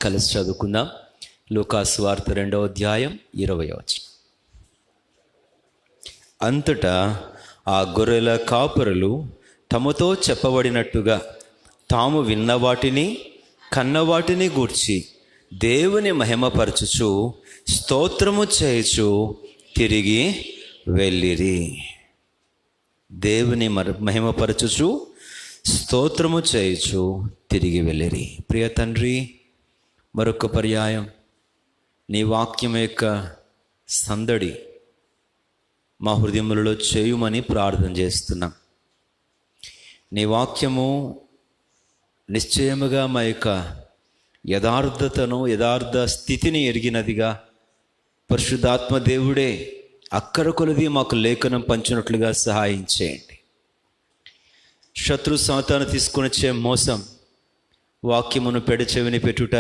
కలిసి చదువుకుందాం. లూకాసు వార్త 2వ అధ్యాయం 20వ వచనం. అంతటా ఆ గొర్రెల కాపరులు తమతో చెప్పబడినట్టుగా తాము విన్న వాటిని కన్న వాటిని గూర్చి దేవుని మహిమపరచుచు స్తోత్రము చేయుచు తిరిగి వెళ్ళిరి. దేవుని మహిమపరచుచు స్తోత్రము చేయుచు తిరిగి వెళ్ళిరి. ప్రియ తండ్రి, మరొక పర్యాయం నీ వాక్యం యొక్క సందడి మా హృదయములలో చేయుమని ప్రార్థన చేస్తున్నాం. నీ వాక్యము నిశ్చయముగా మా యొక్క యథార్థ స్థితిని ఎరిగినదిగా, పరిశుద్ధాత్మ దేవుడే అక్కర కొలది మాకు లేఖనం పంచినట్లుగా సహాయం చేయండి. శత్రు సాతాను తీసుకొని వచ్చే మోసం, వాక్యమును పెడచెవిని పెట్టుట,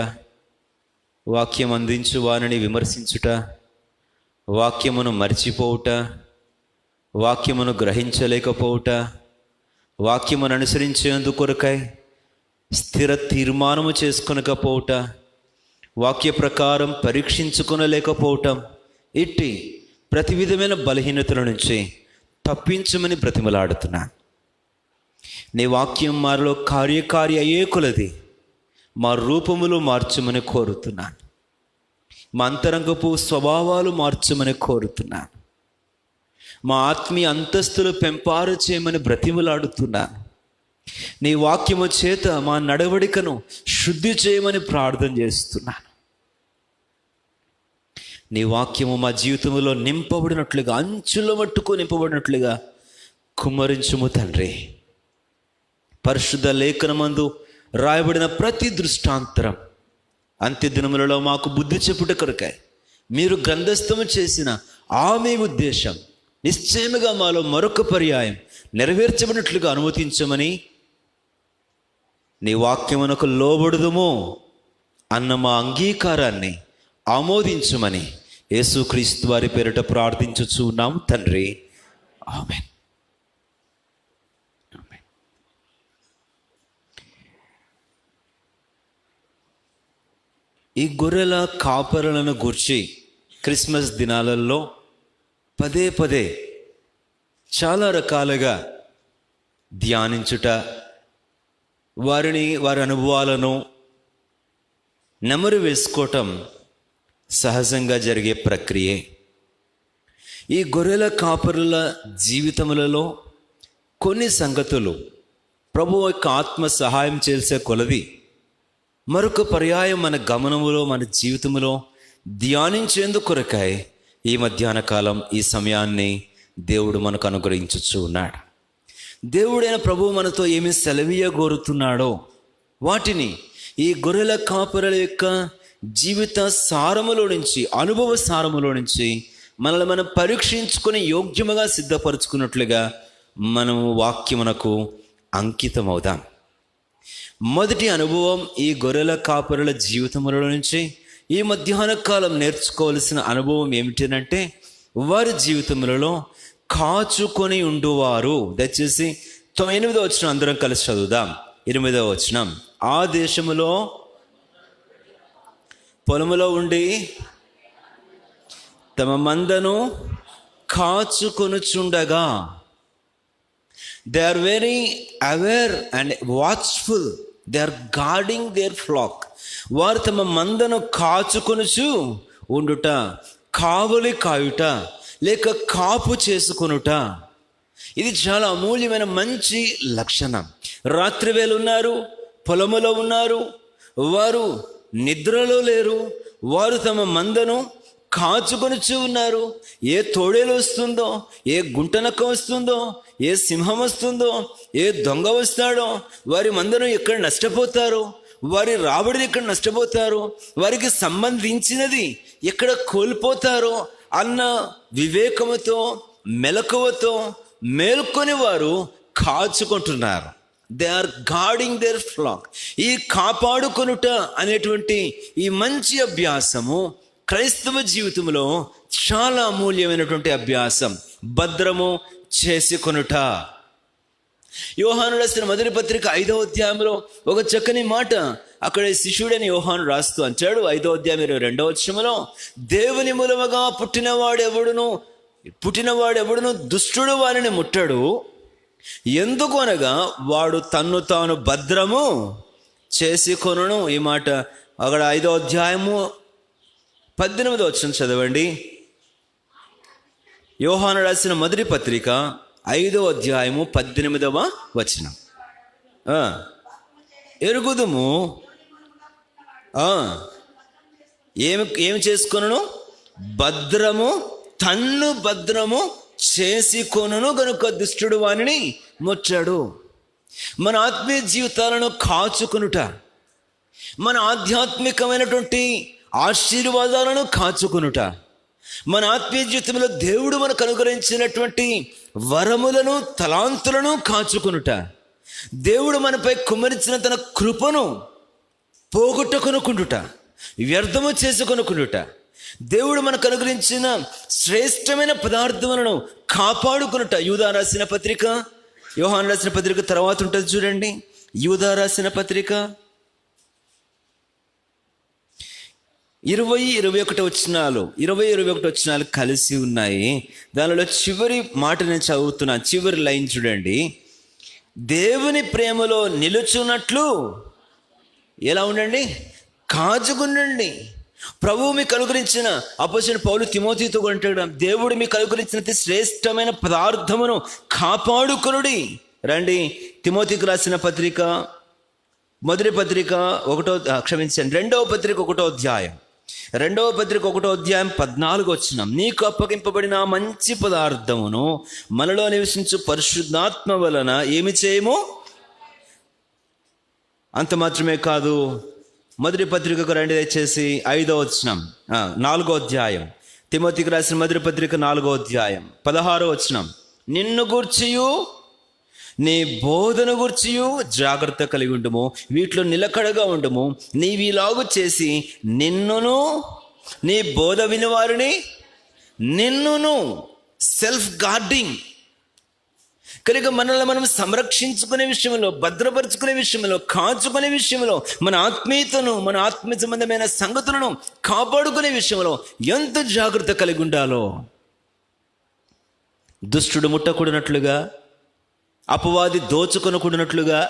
వాక్యం అందించు వారిని విమర్శించుట, వాక్యమును మర్చిపోవుట, వాక్యమును గ్రహించలేకపోవుట, వాక్యమును అనుసరించేందుకొరకై స్థిర తీర్మానము చేసుకొనకపోవుట, వాక్య ప్రకారం పరీక్షించుకొనలేకపోవటం, ఇట్టి ప్రతి విధమైన బలహీనతల నుంచి తప్పించమని బ్రతిమలాడుతున్నాను. నీ వాక్యం మాలో కార్యకారి అయ్యే కొలది మా రూపములు మార్చమని కోరుతున్నాను. మా అంతరంగపు స్వభావాలు మార్చమని కోరుతున్నాను. మా ఆత్మీయ అంతస్తులు పెంపారు చేయమని బ్రతిమలాడుతున్నాను. నీ వాక్యము చేత మా నడవడికను శుద్ధి చేయమని ప్రార్థన చేస్తున్నాను. నీ వాక్యము మా జీవితంలో నింపబడినట్లుగా, అంచుల మట్టుకు నింపబడినట్లుగా కుమ్మరించుము తండ్రి. పరిశుద్ధ లేఖనమందు రాయబడిన ప్రతి దృష్టాంతరం అంత్య దినములలో మాకు బుద్ధి చెప్పుట కొరకై మీరు గ్రంథస్థము చేసిన మీ ఉద్దేశం నిశ్చయముగా మాలో మరొక పర్యాయం నెరవేర్చబడినట్లుగా అనుమతించమని, నీ వాక్యమునకు లోబడుదుము అన్న మా అంగీకారాన్ని ఆమోదించమని యేసుక్రీస్తు వారి పేరిట ప్రార్థించుచున్నాము తండ్రి. ఆమేన్. ఈ గొర్రెల కాపరులను గూర్చి క్రిస్మస్ దినాలలో పదే పదే చాలా రకాలుగా ధ్యానించుట, వారి అనుభవాలను నెమరు వేసుకోవటం సహజంగా జరిగే ప్రక్రియే. ఈ గొర్రెల కాపరుల జీవితములలో కొన్ని సంగతులు ప్రభువు యొక్క ఆత్మ సహాయం చేసే కొలది మరొక పర్యాయం మన గమనములో, మన జీవితంలో ధ్యానించేందుకు కొరకై ఈ మధ్యాహ్న కాలం, ఈ సమయాన్ని దేవుడు మనకు అనుగ్రహించుచు ఉన్నాడు. దేవుడైన ప్రభువు మనతో ఏమి సెలవీయగోరుతున్నాడో వాటిని ఈ గొర్రెల కాపరుల యొక్క జీవిత సారములో నుంచి, అనుభవ సారములో నుంచి మనల్ని మనం పరీక్షించుకొని యోగ్యముగా సిద్ధపరచుకున్నట్లుగా మనము వాక్యమునకు అంకితమవుదాం. మొదటి అనుభవం ఈ గొర్రెల కాపరుల జీవితముల నుంచి ఈ మధ్యాహ్న కాలం నేర్చుకోవాల్సిన అనుభవం ఏమిటంటే, వారి జీవితములలో కాచుకొని ఉండువారు. దయచేసి 8వ వచనం అందరం కలిసి చదువుదాం. 8వ వచనం. ఆ దేశములో పొలములో ఉండి తమ మందను కాచుకొనుచుండగా, they are very aware and watchful, they are guarding their flock. వారు తమ మందను కాచుకొనుచు ఉండుట, కావలి కాయుట లేక కాపు చేసుకొనుట, ఇది చాలా అమూల్యమైన మంచి లక్షణం. రాత్రి వేళ ఉన్నారు, పొలములో ఉన్నారు, వారు నిద్రలో లేరు, వారు తమ మందను కాచుకొనుచు ఉన్నారు. ఏ తోడేలు వస్తుందో, ఏ గుంటనక్క వస్తుందో, ఏ సింహం వస్తుందో, ఏ దొంగ వస్తాడో, వారి మందను ఎక్కడ నష్టపోతారో, వారి రాబడిని ఎక్కడ నష్టపోతారో, వారికి సంబంధించినది ఎక్కడ కోల్పోతారో అన్న వివేకముతో, మెలకువతో మేల్కొని వారు కాచుకుంటున్నారు. They are guarding their flock. ఈ కాపాడుకొనుట అనేటువంటి ఈ మంచి అభ్యాసము క్రైస్తవ జీవితంలో చాలా అమూల్యమైనటువంటి అభ్యాసం. భద్రము చేసుకొనుట, యోహాను రాసిన మొదటి పత్రిక 5వ అధ్యాయంలో ఒక చక్కని మాట అక్కడ శిష్యుడని యోహాను రాస్తూ అంటాడు. 5వ అధ్యాయం 22వ వచనంలో, దేవుని మూలముగా పుట్టినవాడెవడును దుష్టుడు వారిని ముట్టడు, ఎందుకు అనగా వాడు తన్ను తాను భద్రము చేసి కొనును. ఈ మాట అక్కడ 5వ అధ్యాయము 18వ వచనం చదవండి. యోహాను రాసిన మొదటి పత్రిక 5వ అధ్యాయము 18వ వచనం. ఎరుగుదుము ఏమి చేసుకొనును? తన్ను భద్రము చేసి కొనును గనుక దుష్టుడు వానిని ముట్టడు. మన ఆత్మీయ జీవితాలను కాచుకొనుట, మన ఆధ్యాత్మికమైనటువంటి ఆశీర్వాదాలను కాచుకొనుట, మన ఆత్మీయ జీవితంలో దేవుడు మనకు అనుగ్రహించినటువంటి వరములను తలాంతులను కాచుకొనుట, దేవుడు మనపై కుమ్మరించిన తన కృపను పోగొట్టుకొనుకుంటుట, వ్యర్థము చేసుకొనుకుంటుట, దేవుడు మనకు అనుగ్రహించిన శ్రేష్టమైన పదార్థములను కాపాడుకునుట. యూదా రాసిన పత్రిక, యోహాను రాసిన పత్రిక తర్వాత ఉంటుంది చూడండి. యూదా రాసిన పత్రిక 20-21 వచనాలు కలిసి ఉన్నాయి. దానిలో చివరి మాట నేను చదువుతున్నా, చివరి లైన్ చూడండి. దేవుని ప్రేమలో నిలుచున్నట్లు ఎలా ఉండండి? కాచుకునండి. ప్రభువు మీకు అనుగ్రహించిన, అపోస్తలుడైన పౌలు తిమోతితో అంటాడు, దేవుడు మీకు అనుగ్రహించిన శ్రేష్టమైన పదార్థమును కాపాడుకొనుడి. రండి, తిమోతికి రాసిన పత్రిక మొదటి పత్రిక 2వ పత్రిక 1వ అధ్యాయం 14వ వచనం. నీకు అప్పగింపబడిన మంచి పదార్థమును మనలో నివసించు పరిశుద్ధాత్మ వలన ఏమి చేయము? అంత మాత్రమే కాదు, మొదటి పత్రికకు రండి దయచేసి 5వ వచనం, 4వ అధ్యాయం, తిమోతికి రాసిన మొదటి పత్రిక 4వ అధ్యాయం 16వ వచనం. నిన్ను గూర్చియు నీ బోధన గూర్చియు జాగ్రత్త కలిగి ఉండుము, వీటిలో నిలకడగా ఉండుము. నీవిలాగు చేసి నిన్నును నీ బోధ వినివారిని నిన్నును సెల్ఫ్ గార్డింగ్. కనుక మనల్ని మనం సంరక్షించుకునే విషయంలో, భద్రపరుచుకునే విషయంలో, కాచుకునే విషయంలో, మన ఆత్మీయతను, మన ఆత్మీయ సంబంధమైన సంగతులను కాపాడుకునే విషయంలో ఎంత జాగ్రత్త కలిగి ఉండాలో. దుష్టుడు ముట్టకూడనట్లుగా, అపవాది దోచుకొనకూడనట్లుగా,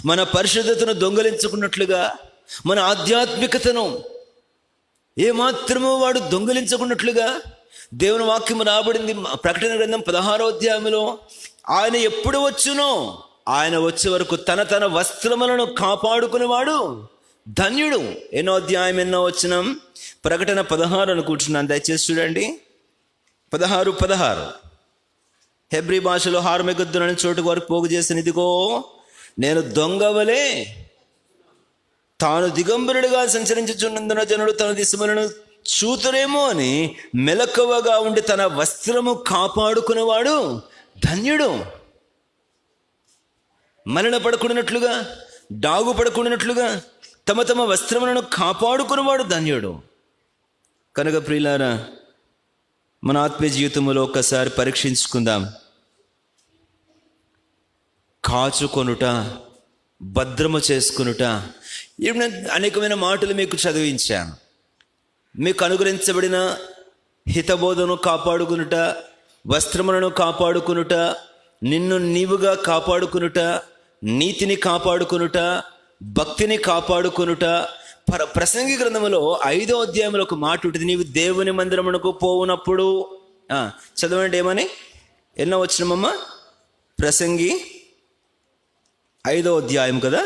మన పరిశుద్ధతను దొంగలించుకున్నట్లుగా, మన ఆధ్యాత్మికతను ఏమాత్రమో వాడు దొంగలించుకున్నట్లుగా దేవుని వాక్యం రాబడింది. ప్రకటన గ్రంథం 16వ అధ్యాయంలో, ఆయన ఎప్పుడు వచ్చునో ఆయన వచ్చే వరకు తన వస్త్రములను కాపాడుకునేవాడు ధన్యుడు. ఎన్నో అధ్యాయం, ఎన్నో వచనం? ప్రకటన 16 అనుకుంటున్నాను, దయచేసి చూడండి. 16 హెబ్రీ భాషలో హార్మెగద్దును అనే చోటు వరకు పోగు చేసిన, ఇదిగో నేను దొంగవలే తాను దిగంబరుడిగా సంచరించుచున్నందున జనుడు తన దిశములను చూతురేమో అని మెలకువగా ఉండి తన వస్త్రము కాపాడుకునేవాడు ధన్యుడు. మలిన పడకూడనట్లుగా, డాగు పడకూడనట్లుగా తమ వస్త్రములను కాపాడుకునేవాడు ధన్యుడు. కనుక ప్రియులారా, మన ఆత్మీయ జీవితంలో ఒక్కసారి పరీక్షించుకుందాం. కాచుకొనుట, భద్రము చేసుకొనుట. ఇప్పుడు నేను అనేకమైన మాటలు మీకు చదివించాను. మీకు అనుగ్రహించబడిన హితబోధను కాపాడుకునుట, వస్త్రములను కాపాడుకునుట, నిన్ను నీవుగా కాపాడుకునుట, నీతిని కాపాడుకునుట, భక్తిని కాపాడుకునుట. ప్రసంగి గ్రంథములో 5వ అధ్యాయంలో ఒక మాట ఉంటుంది, నీవు దేవుని మందిరమునకు పోవునప్పుడు. చదవండి, ఏమని? ఎన్నో వచనమమ్మా? ప్రసంగి 5వ అధ్యాయం కదా,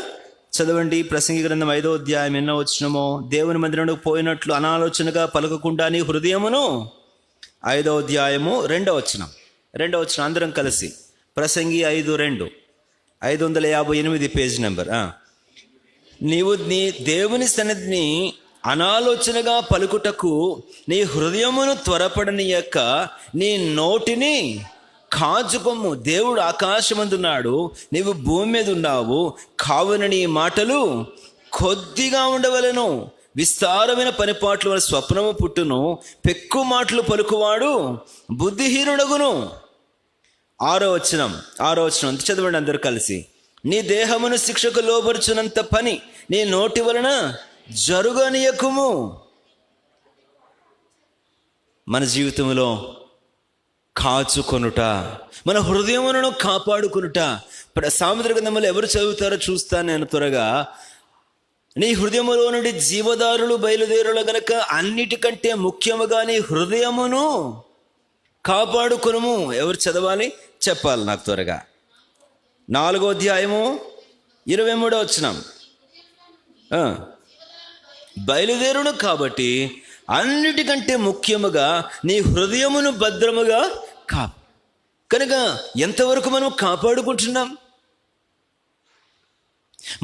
చదవండి. ప్రసంగి గ్రంథం 5వ అధ్యాయం ఎన్నో వచనమో? దేవుని మందిరమునకు పోయినట్లు అనాలోచనగా పలకకుండా నీ హృదయమును. 5వ అధ్యాయము 2వ వచనం అందరం కలిసి. ప్రసంగి 5:2, 558 పేజ్ నెంబర్. నీవు నీ దేవుని సన్నిధిని అనాలోచనగా పలుకుటకు నీ హృదయమును త్వరపడనీయక నీ నోటిని కాచుకొమ్ము. దేవుడు ఆకాశమందున్నాడు, నీవు భూమి మీద ఉన్నావు, కావున నీ మాటలు కొద్దిగా ఉండవలెను. విస్తారమైన పనిపాట్ల వల్ల స్వప్నము పుట్టును, పెక్కు మాటలు పలుకువాడు బుద్ధిహీనుడగును. ఆరో వచనం చదవండి అందరు కలిసి. నీ దేహమును శిక్షకు లోబరుచున్నంత పని నీ నోటి వలన జరుగనీయకుము. మన జీవితంలో కాచుకొనుట, మన హృదయములను కాపాడుకొనుట. సామెతల గ్రంథంలో ఎవరు చదువుతారో చూస్తాను నేను త్వరగా. నీ హృదయములో నుండి జీవదారులు బయలుదేరుల గనక అన్నిటికంటే ముఖ్యముగా నీ హృదయమును కాపాడుకొనుము. ఎవరు చదవాలి చెప్పాలి నాకు త్వరగా. 4వ అధ్యాయము 23వ వచనం. బయలుదేరును కాబట్టి అన్నిటికంటే ముఖ్యముగా నీ హృదయమును భద్రముగా కనుక ఎంతవరకు మనం కాపాడుకుంటున్నాం?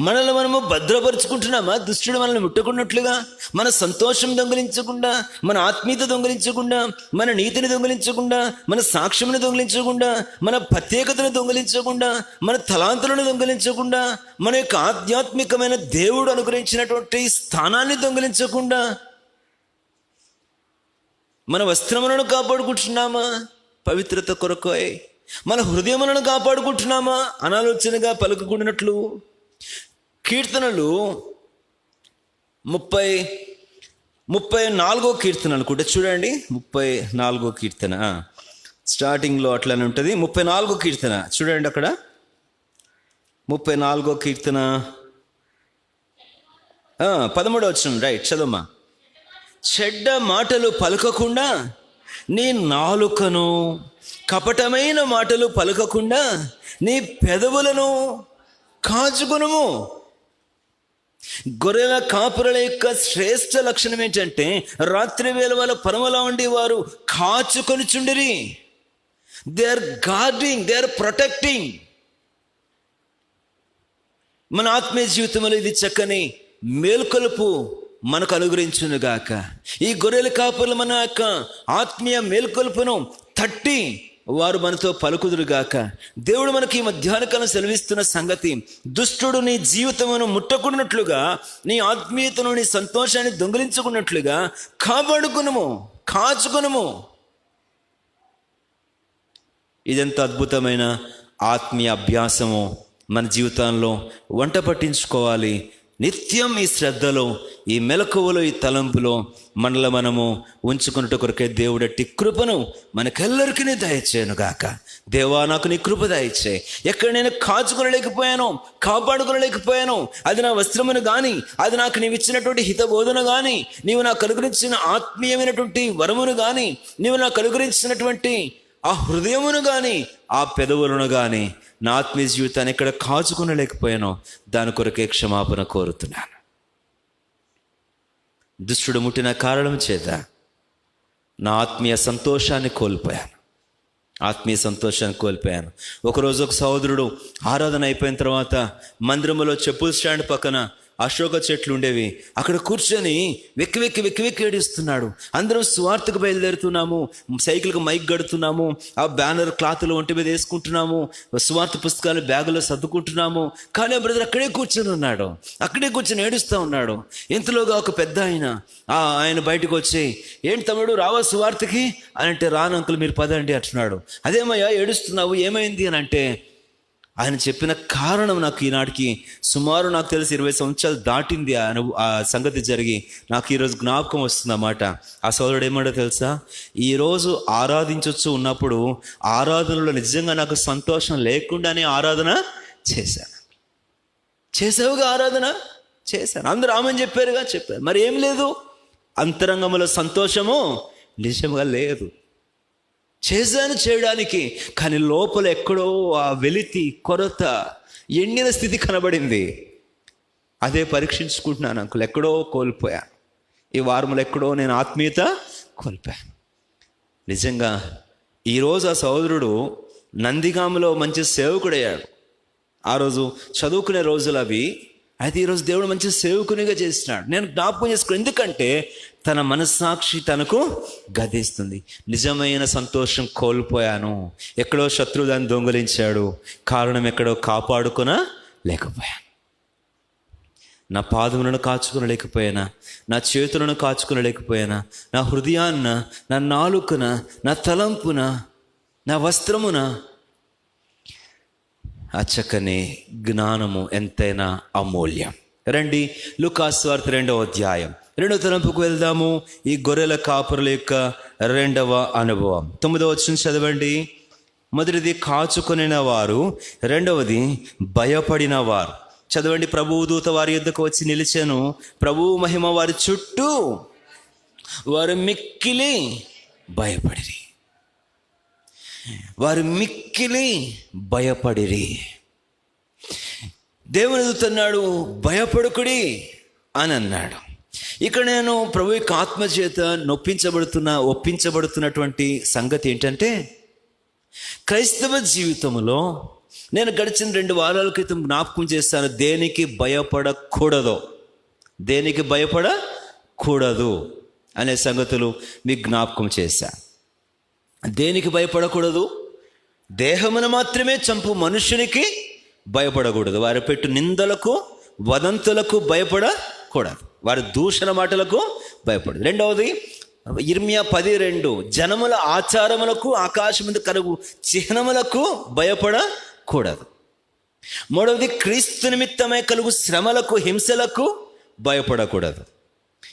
మనల్ని మనము భద్రపరుచుకుంటున్నామా? దుష్టుడు మనల్ని ముట్టకున్నట్లుగా, మన సంతోషం దొంగిలించకుండా, మన ఆత్మీయత దొంగిలించకుండా, మన నీతిని దొంగిలించకుండా, మన సాక్ష్యమును దొంగిలించకుండా, మన ప్రత్యేకతను దొంగిలించకుండా, మన తలాంతులను దొంగిలించకుండా, మన యొక్క ఆధ్యాత్మికమైన దేవుడు అనుగ్రహించినటువంటి స్థానాన్ని దొంగిలించకుండా మన వస్త్రములను కాపాడుకుంటున్నామా? పవిత్రత కొరకోయ్. మన హృదయములను కాపాడుకుంటున్నామా? అనాలోచనగా పలుకుకున్నట్లు. కీర్తనలు 34వ కీర్తన అనుకుంటే చూడండి. 34వ కీర్తన స్టార్టింగ్లో అట్లానే ఉంటుంది. 34వ కీర్తన చూడండి. అక్కడ 34వ కీర్తన 13వ వచనం రైట్ చదమ్మా. చెడ్డ మాటలు పలకకుండా నీ నాలుకను, కపటమైన మాటలు పలకకుండా నీ పెదవులను కాచుకొనుము. గొర్రెల కాపురుల యొక్క శ్రేష్ఠ లక్షణం ఏంటంటే రాత్రి వేళ వాళ్ళ పరమలా ఉండి వారు కాచుకొని చుండిరి. They are guarding, they are protecting. మన ఆత్మీయ జీవితంలో ఇది చక్కని మేల్కొలుపు మనకు అనుగ్రహించునుగాక. ఈ గొర్రెల కాపురులు మన యొక్క ఆత్మీయ మేల్కొలుపును తట్టి వారు మనతో పలుకుదురుగాక. దేవుడు మనకి ఈ మధ్యాహ్నకాలం సెలవిస్తున్న సంగతి, దుష్టుడు నీ జీవితమును ముట్టకున్నట్లుగా, నీ ఆత్మీయతను, నీ సంతోషాన్ని దొంగిలించుకున్నట్లుగా కాపాడుకునుము, కాచుకునుము. ఇదెంత అద్భుతమైన ఆత్మీయ అభ్యాసము మన జీవితంలో వంట పట్టించుకోవాలి. నిత్యం ఈ శ్రద్ధలో, ఈ మెలకువలో, ఈ తలంపులో మనలో మనము ఉంచుకున్నట్టు కొరకే దేవుడట్టి కృపను మనకెల్లరికీ దయచేయనుగాక. దేవా నాకు నీ కృప దయచేయి. ఎక్కడ నేను కాచుకొనలేకపోయాను, కాపాడుకొనలేకపోయాను, అది నా వస్త్రమును కానీ, అది నాకు నీవు ఇచ్చినటువంటి హితబోధన కానీ, నీవు నాకు అనుగ్రహించిన ఆత్మీయమైనటువంటి వరమును కానీ, నీవు నాకు అనుగ్రహించినటువంటి ఆ హృదయమును కానీ, ఆ పెదవులను కానీ, నా ఆత్మీయ జీవితాన్ని ఎక్కడ కాచుకొనలేకపోయానో దాని కొరకే క్షమాపణ కోరుతున్నాను. దుష్టుడు ముట్టిన కారణం చేత నా ఆత్మీయ సంతోషాన్ని కోల్పోయాను. ఒకరోజు ఒక సహోదరుడు ఆరాధన అయిపోయిన తర్వాత మందిరంలో చెప్పుల స్టాండ్ పక్కన అశోక చెట్లు ఉండేవి. అక్కడ కూర్చొని వెక్కి ఏడుస్తున్నాడు. అందరం సువార్తకు బయలుదేరుతున్నాము, సైకిల్కి మైక్ గడుతున్నాము, ఆ బ్యానర్ క్లాతులు ఒంటి మీద వేసుకుంటున్నాము, సువార్త పుస్తకాలు బ్యాగులో సర్దుకుంటున్నాము. కానీ ఆ బ్రదర్ అక్కడే కూర్చొని ఏడుస్తూ ఉన్నాడు. ఇంతలోగా ఒక పెద్ద ఆయన బయటకు వచ్చి, ఏంటి తమ్ముడు రావా సువార్తకి అని అంటే, రాను అంకుల్ మీరు పదండి అంటున్నాడు. అదేమయ్యా ఏడుస్తున్నావు, ఏమైంది అని అంటే, ఆయన చెప్పిన కారణం నాకు ఈనాటికి సుమారు నాకు తెలిసి 20 సంవత్సరాలు దాటింది ఆ సంగతి జరిగి నాకు ఈరోజు జ్ఞాపకం వస్తుందన్నమాట. ఆ సోదరుడు ఏమంటో తెలుసా, ఈరోజు ఆరాధించవచ్చు ఉన్నప్పుడు ఆరాధనలో నిజంగా నాకు సంతోషం లేకుండానే ఆరాధన చేసావుగా, ఆరాధన చేశాను, అందరూ ఆమెను చెప్పారు. మరి ఏం లేదు, అంతరంగంలో సంతోషము నిజంగా లేదు. చేశాను చేయడానికి, కానీ లోపల ఎక్కడో ఆ వెలితి, కొరత, ఎండిన స్థితి కనబడింది. అదే పరీక్షించుకుంటున్నాను అంకుల్, ఎక్కడో కోల్పోయాను. ఈ వారంలో ఎక్కడో నేను ఆత్మీయత కోల్పోయాను. నిజంగా ఈరోజు ఆ సహోదరుడు నందిగామలో మంచి సేవకుడయ్యాడు. ఆ రోజు చదువుకునే రోజులు అవి. అయితే ఈరోజు దేవుడు మంచి సేవకునిగా చేస్తున్నాడు. నేను జ్ఞాపకం చేసుకున్నాను, ఎందుకంటే తన మనస్సాక్షి తనకు గదిస్తుంది. నిజమైన సంతోషం కోల్పోయాను, ఎక్కడో శత్రువు దాన్ని దొంగిలించాడు, కారణం ఎక్కడో కాపాడుకోలేకపోయాను. నా పాదములను కాచుకొనలేకపోయానా, నా చేతులను కాచుకొనలేకపోయానా, నా హృదయాన్న, నా నాలుకన, నా తలంపున, నా వస్త్రమున ఆ చక్కని జ్ఞానము ఎంతైనా అమూల్యం. రండి లూకాసు వార్త 2వ అధ్యాయం 2వ తలంపుకు వెళ్దాము. ఈ గొర్రెల కాపురుల యొక్క 2వ అనుభవం. 9వ వచనం చదవండి. మొదటిది కాచుకొనిన వారు, 2వది భయపడిన వారు. చదవండి. ప్రభువు దూత వారి యొద్దకు వచ్చి నిలిచెను. ప్రభువు మహిమ వారి చుట్టూ, వారు మిక్కిలి భయపడిరి. వారు మిక్కిలి భయపడిరి. దేవుని దూత అన్నాడు, భయపడుకుడి అని అన్నాడు. ఇక్కడ నేను ప్రభు యొక్క ఆత్మచేత ఒప్పించబడుతున్నటువంటి సంగతి ఏంటంటే, క్రైస్తవ జీవితంలో నేను గడిచిన 2 వారాల క్రితం జ్ఞాపకం చేస్తాను. దేనికి భయపడకూడదు అనే సంగతులు మీకు జ్ఞాపకం చేశాను. దేనికి భయపడకూడదు? దేహమును మాత్రమే చంపు మనుషునికి భయపడకూడదు. వారి పెట్టు నిందలకు, వదంతులకు భయపడకూడదు. వారి దూషణ మాటలకు భయపడదు. 2వది ఇర్మియా 10:2, జనముల ఆచారములకు, ఆకాశముందు కలుగు చిహ్నములకు భయపడకూడదు. 3వది క్రీస్తు నిమిత్తమై కలుగు శ్రమలకు, హింసలకు భయపడకూడదు.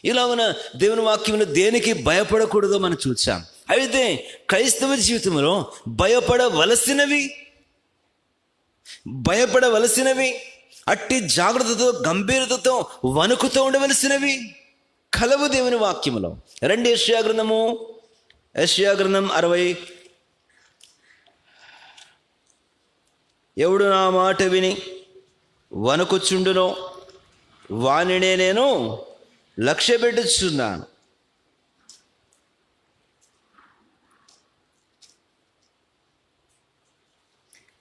ఇలాగన దేవుని వాక్యంలో దేనికి భయపడకూడదో మనం చూసాం. అయితే క్రైస్తవ జీవితంలో భయపడవలసినవి, అట్టి జాగ్రత్తతో, గంభీరతతో, వణుకుతో ఉండవలసినవి కలవు దేవుని వాక్యములో. రండి యెషయా గ్రంథం 60. ఎవడు నా మాట విని వణుకుచుండునో వానినే నేను లక్ష్య పెట్టుచున్నాను.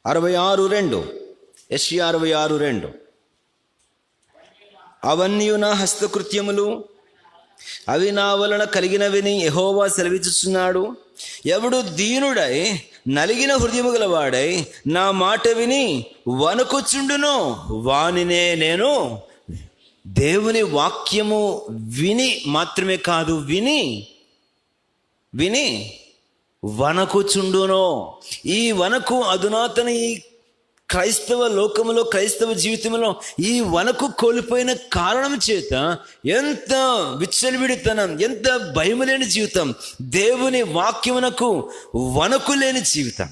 66:2, యెషయా 66:2. అవన్నీ నా హస్తకృత్యములు, అవి నా వలన కలిగినవిని యెహోవా సెలవిచ్చుచున్నాడు. ఎవడు దీనుడై నలిగిన హృదయము గలవాడై నా మాట విని వణుకుచుండునో వానినే నేను. దేవుని వాక్యము విని మాత్రమే కాదు, విని వణకుచుండునో. ఈ వణకు అధునాతన ఈ క్రైస్తవ లోకములో, క్రైస్తవ జీవితంలో ఈ వణకు కోల్పోయిన కారణం చేత ఎంత విచ్చలవిడితనం, ఎంత భయము లేని జీవితం, దేవుని వాక్యమునకు వణకు లేని జీవితం.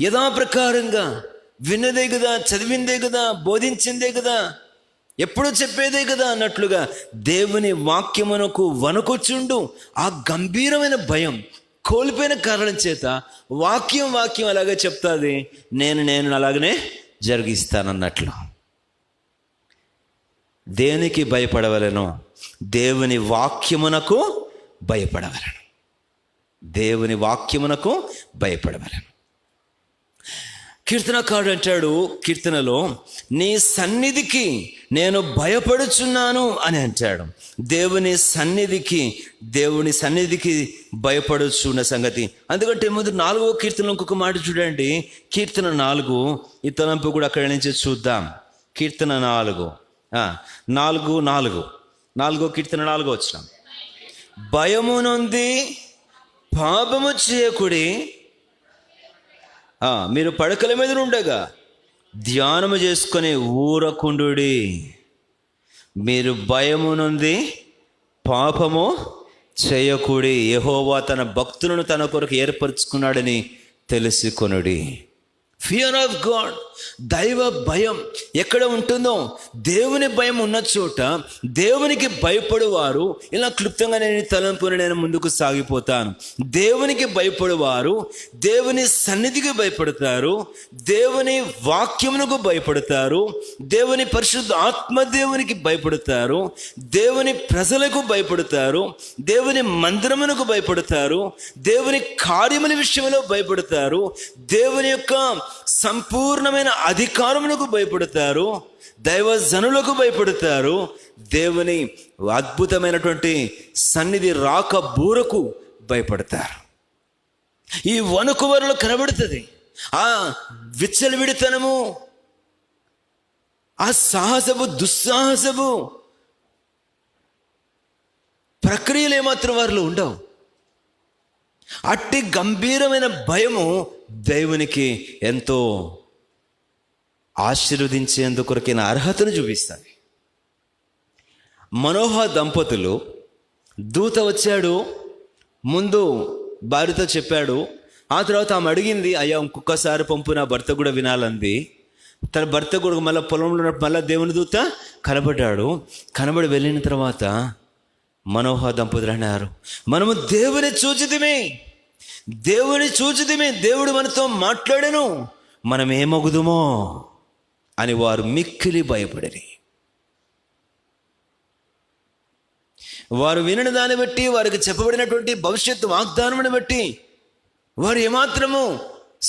యథాప్రకారంగా విన్నదే కదా, చదివిందే కదా, బోధించిందే కదా, ఎప్పుడు చెప్పేదే కదా అన్నట్లుగా దేవుని వాక్యమునకు వణకుచుండు. ఆ గంభీరమైన భయం కోల్పోయిన కారణం చేత వాక్యం అలాగే చెప్తాది, నేను అలాగనే జరిగిస్తానన్నట్లు. దేనికి భయపడవలను? దేవుని వాక్యమునకు భయపడవలను. దేవుని వాక్యమునకు భయపడవలను. కీర్తనకారుడు అంటాడు కీర్తనలో, నీ సన్నిధికి నేను భయపడుచున్నాను అని అంటాడు. దేవుని సన్నిధికి భయపడుచున్న సంగతి. అందుకంటే ముందు 4వ కీర్తనలో ఇంకొక మాట చూడండి. కీర్తన 4, ఈ తలంపు కూడా అక్కడి నుంచి చూద్దాం. కీర్తన 4 కీర్తన 4 వచనం. భయము నొంది పాపము చేయకుడి, మీరు పడకల మీద ఉండగా ధ్యానము చేసుకొని ఊరకుండుడి. మీరు భయము నుండి పాపము చేయకుడి, యెహోవా తన భక్తులను తన కొరకు ఏర్పరచుకున్నాడని తెలుసుకొనుడి. ఫియర్ ఆఫ్ గాడ్, దైవ భయం ఎక్కడ ఉంటుందో, దేవుని భయం ఉన్న చోట దేవునికి భయపడువారు. ఇలా క్లుప్తంగా నేను తలంపుని నేను ముందుకు సాగిపోతాను. దేవునికి భయపడువారు దేవుని సన్నిధికి భయపడతారు, దేవుని వాక్యమునకు భయపడతారు, దేవుని పరిశుద్ధ ఆత్మదేవునికి భయపడతారు, దేవుని ప్రజలకు భయపడతారు, దేవుని మందిరమునకు భయపడతారు, దేవుని కార్యముల విషయంలో భయపడతారు, దేవుని యొక్క సంపూర్ణమైన అధికారములకు భయపడతారు, దైవజనులకు భయపడతారు, దేవుని అద్భుతమైనటువంటి సన్నిధి రాక బూరకు భయపడతారు. ఈ వణుకు వారిలో కనబడుతుంది. ఆ విచ్చలవిడితనము, ఆ సాహసపు దుస్సాహసపు ప్రక్రియలు ఏమాత్రం వారిలో ఉండవు. అట్టి గంభీరమైన భయము దేవునికి ఎంతో ఆశీర్వదించేందుకొరకైన అర్హతను చూపిస్తుంది. మనోహ దంపతులు, దూత వచ్చాడు, ముందు భార్యతో చెప్పాడు, ఆ తర్వాత ఆమె అడిగింది, అయ్యా ఇంకొకసారి పంపు, నా భర్త కూడా వినాలంది. తన భర్త కూడా మళ్ళీ పొలంలో ఉన్నప్పుడు మళ్ళీ దేవుని దూత కనబడి వెళ్ళిన తర్వాత మనోహ దంపతులు అన్నారు, మనము దేవుని చూచితిమే, దేవుడు మనతో మాట్లాడెను, మనం ఏమగుదుమో అని వారు మిక్కిలి భయపడిరి. వారు వినని దాన్ని బట్టి, వారికి చెప్పబడినటువంటి భవిష్యత్తు వాగ్దానమును బట్టి వారు ఏమాత్రము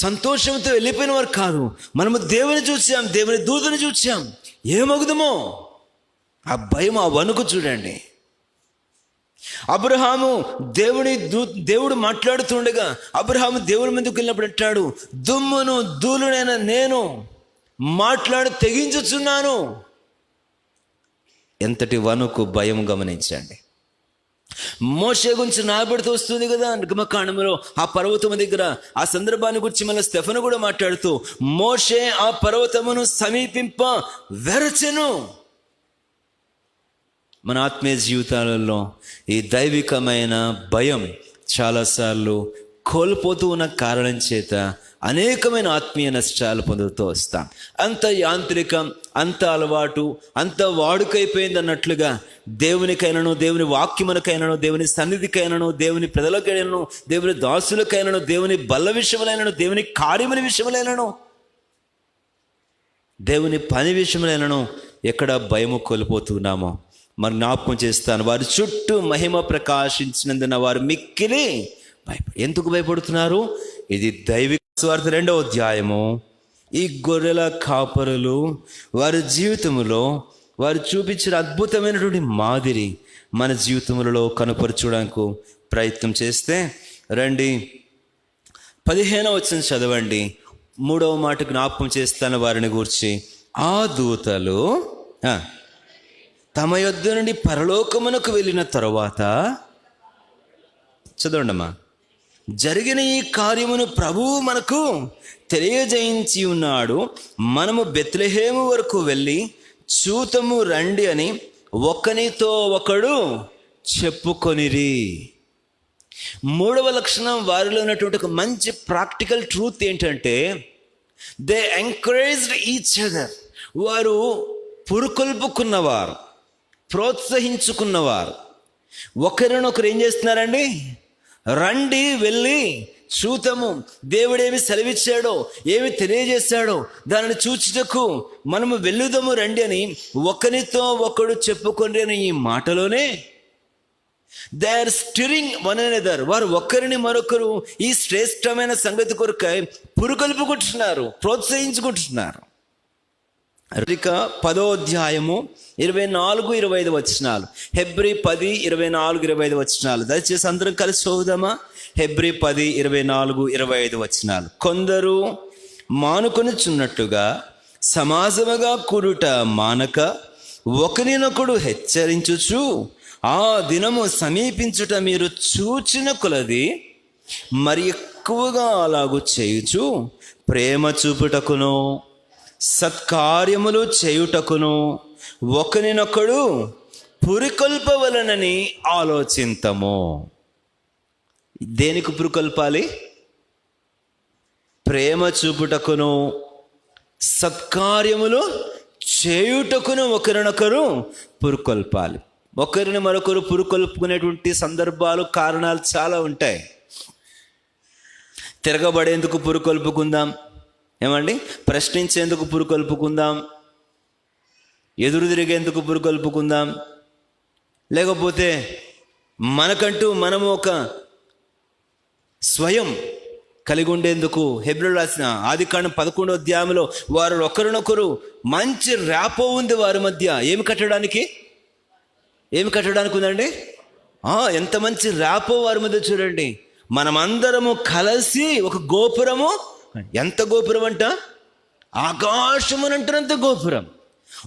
సంతోషంతో వెళ్ళిపోయిన వారు కాదు. మనము దేవుని చూసాం, దేవుని దూతను చూసాం, ఏమగుదమో ఆ భయం, ఆ వణుకు చూడండి. అబ్రహాము దేవుడు మాట్లాడుతుండగా అబ్రహాము దేవుడి ముందుకు వెళ్ళినప్పుడు అంటాడు, దుమ్మును ధూళినైన నేను మాట్లాడి తెగించుచున్నాను. ఎంతటి వణుకు, భయం గమనించండి. మోషే గురించి నాబడుతూ వస్తుంది కదా నిర్గమకాండములో, ఆ పర్వతము దగ్గర ఆ సందర్భాన్ని గురించి మళ్ళీ స్టెఫను కూడా మాట్లాడుతూ, మోషే ఆ పర్వతమును సమీపింప వెరచెను. మన ఆత్మీయ జీవితాలలో ఈ దైవికమైన భయం చాలాసార్లు కోల్పోతూ ఉన్న కారణం చేత అనేకమైన ఆత్మీయ నష్టాలు పొందుతూ వస్తాం. అంత యాంత్రికం, అంత అలవాటు, అంత వాడుకైపోయింది అన్నట్లుగా దేవునికైనాను, దేవుని వాక్యమునకైనాను, దేవుని సన్నిధికైనాను, దేవుని ప్రజలకైనాను, దేవుని దాసులకైనాను, దేవుని బల్ల విషయములైనను, దేవుని కార్యముల విషయములైనను, దేవుని పని విషయములైనను ఎక్కడ భయము కోల్పోతున్నామో మరి జ్ఞాపకం చేస్తాను. వారి చుట్టూ మహిమ ప్రకాశించినందున వారు మిక్కిలి ఎందుకు భయపడుతున్నారు? ఇది దైవిక సువార్త 2వ అధ్యాయము. ఈ గొర్రెల కాపరులు వారి జీవితంలో వారు చూపించిన అద్భుతమైనటువంటి మాదిరి మన జీవితములలో కనపరచడానికి ప్రయత్నం చేస్తే రండి, 15వ వచనం చదవండి. 3వ మాట జ్ఞాపకం చేస్తాను వారిని గూర్చి. ఆ దూతలు తమ యొద్ద నుండి పరలోకమునకు వెళ్ళిన తరువాత, చదవండమ్మా, జరిగిన ఈ కార్యమును ప్రభువు మనకు తెలియజేయించి ఉన్నాడు. మనము బెత్లెహేము వరకు వెళ్ళి చూతము రండి అని ఒకనితో ఒకడు చెప్పుకొనిరి. 3వ లక్షణం వారిలో ఉన్నటువంటి ఒక మంచి ప్రాక్టికల్ ట్రూత్ ఏంటంటే, దే ఎంకరేజ్డ్ ఈచ్ అదర్. వారు పురుకొల్పుకున్నవారు, ప్రోత్సహించుకున్నవారు. ఒకరినొకరు ఏం చేస్తున్నారండి? రండి, వెళ్ళి చూతము, దేవుడేమి సెలవిచ్చాడో, ఏమి తెలియజేశాడో దానిని చూచుటకు మనము వెళ్ళుదము రండి అని ఒకరితో ఒకడు చెప్పుకొని అని ఈ మాటలోనే they are stirring one another. వారు ఒకరిని మరొకరు ఈ శ్రేష్టమైన సంగతి కొరకై పురుకొల్పుకుంటున్నారు, ప్రోత్సహించుకుంటున్నారు. 10వ అధ్యాయము 24-25 వచనాలు. హెబ్రీ 10:24-25 వచనాలు. దయచేసి అందరం కలిసి చదువుదామా? హెబ్రీ 10:24-25 వచనాలు. కొందరు మానుకొనుచున్నట్టుగా సమాజముగా కూడుట మానక ఒకరినొకడు హెచ్చరించుచు ఆ దినము సమీపించుట మీరు చూచిన కొలది మరి ఎక్కువగా అలాగు చేయుచు ప్రేమ చూపుటకును సత్కార్యములు చేయుటకును ఒకరినొకడు పురికొల్పవలనని ఆలోచింతము. దేనికి పురికొల్పాలి? ప్రేమ చూపుటకును సత్కార్యములు చేయుటకును ఒకరినొకరు పురికొల్పాలి. ఒకరిని మరొకరు పురికొల్పుకునేటువంటి సందర్భాలు, కారణాలు చాలా ఉంటాయి. తిరగబడేందుకు పురికొల్పుకుందాం, ఏమండి, ప్రశ్నించేందుకు పురికొల్పుకుందాం, ఎదురు తిరిగేందుకు పురికొల్పుకుందాం, లేకపోతే మనకంటూ మనము ఒక స్వయం కలిగి ఉండేందుకు. హెబ్రీయులకు రాసిన ఆదికాండం 11వ అధ్యాయంలో వారు ఒకరినొకరు మంచి ర్యాపో ఉంది వారి మధ్య. ఏమి కట్టడానికి ఉందండి? ఎంత మంచి ర్యాపో వారి మధ్య చూడండి. మనమందరము కలిసి ఒక గోపురము, ఎంత గోపురం అంట? ఆకాశమునంటున్నంత గోపురం.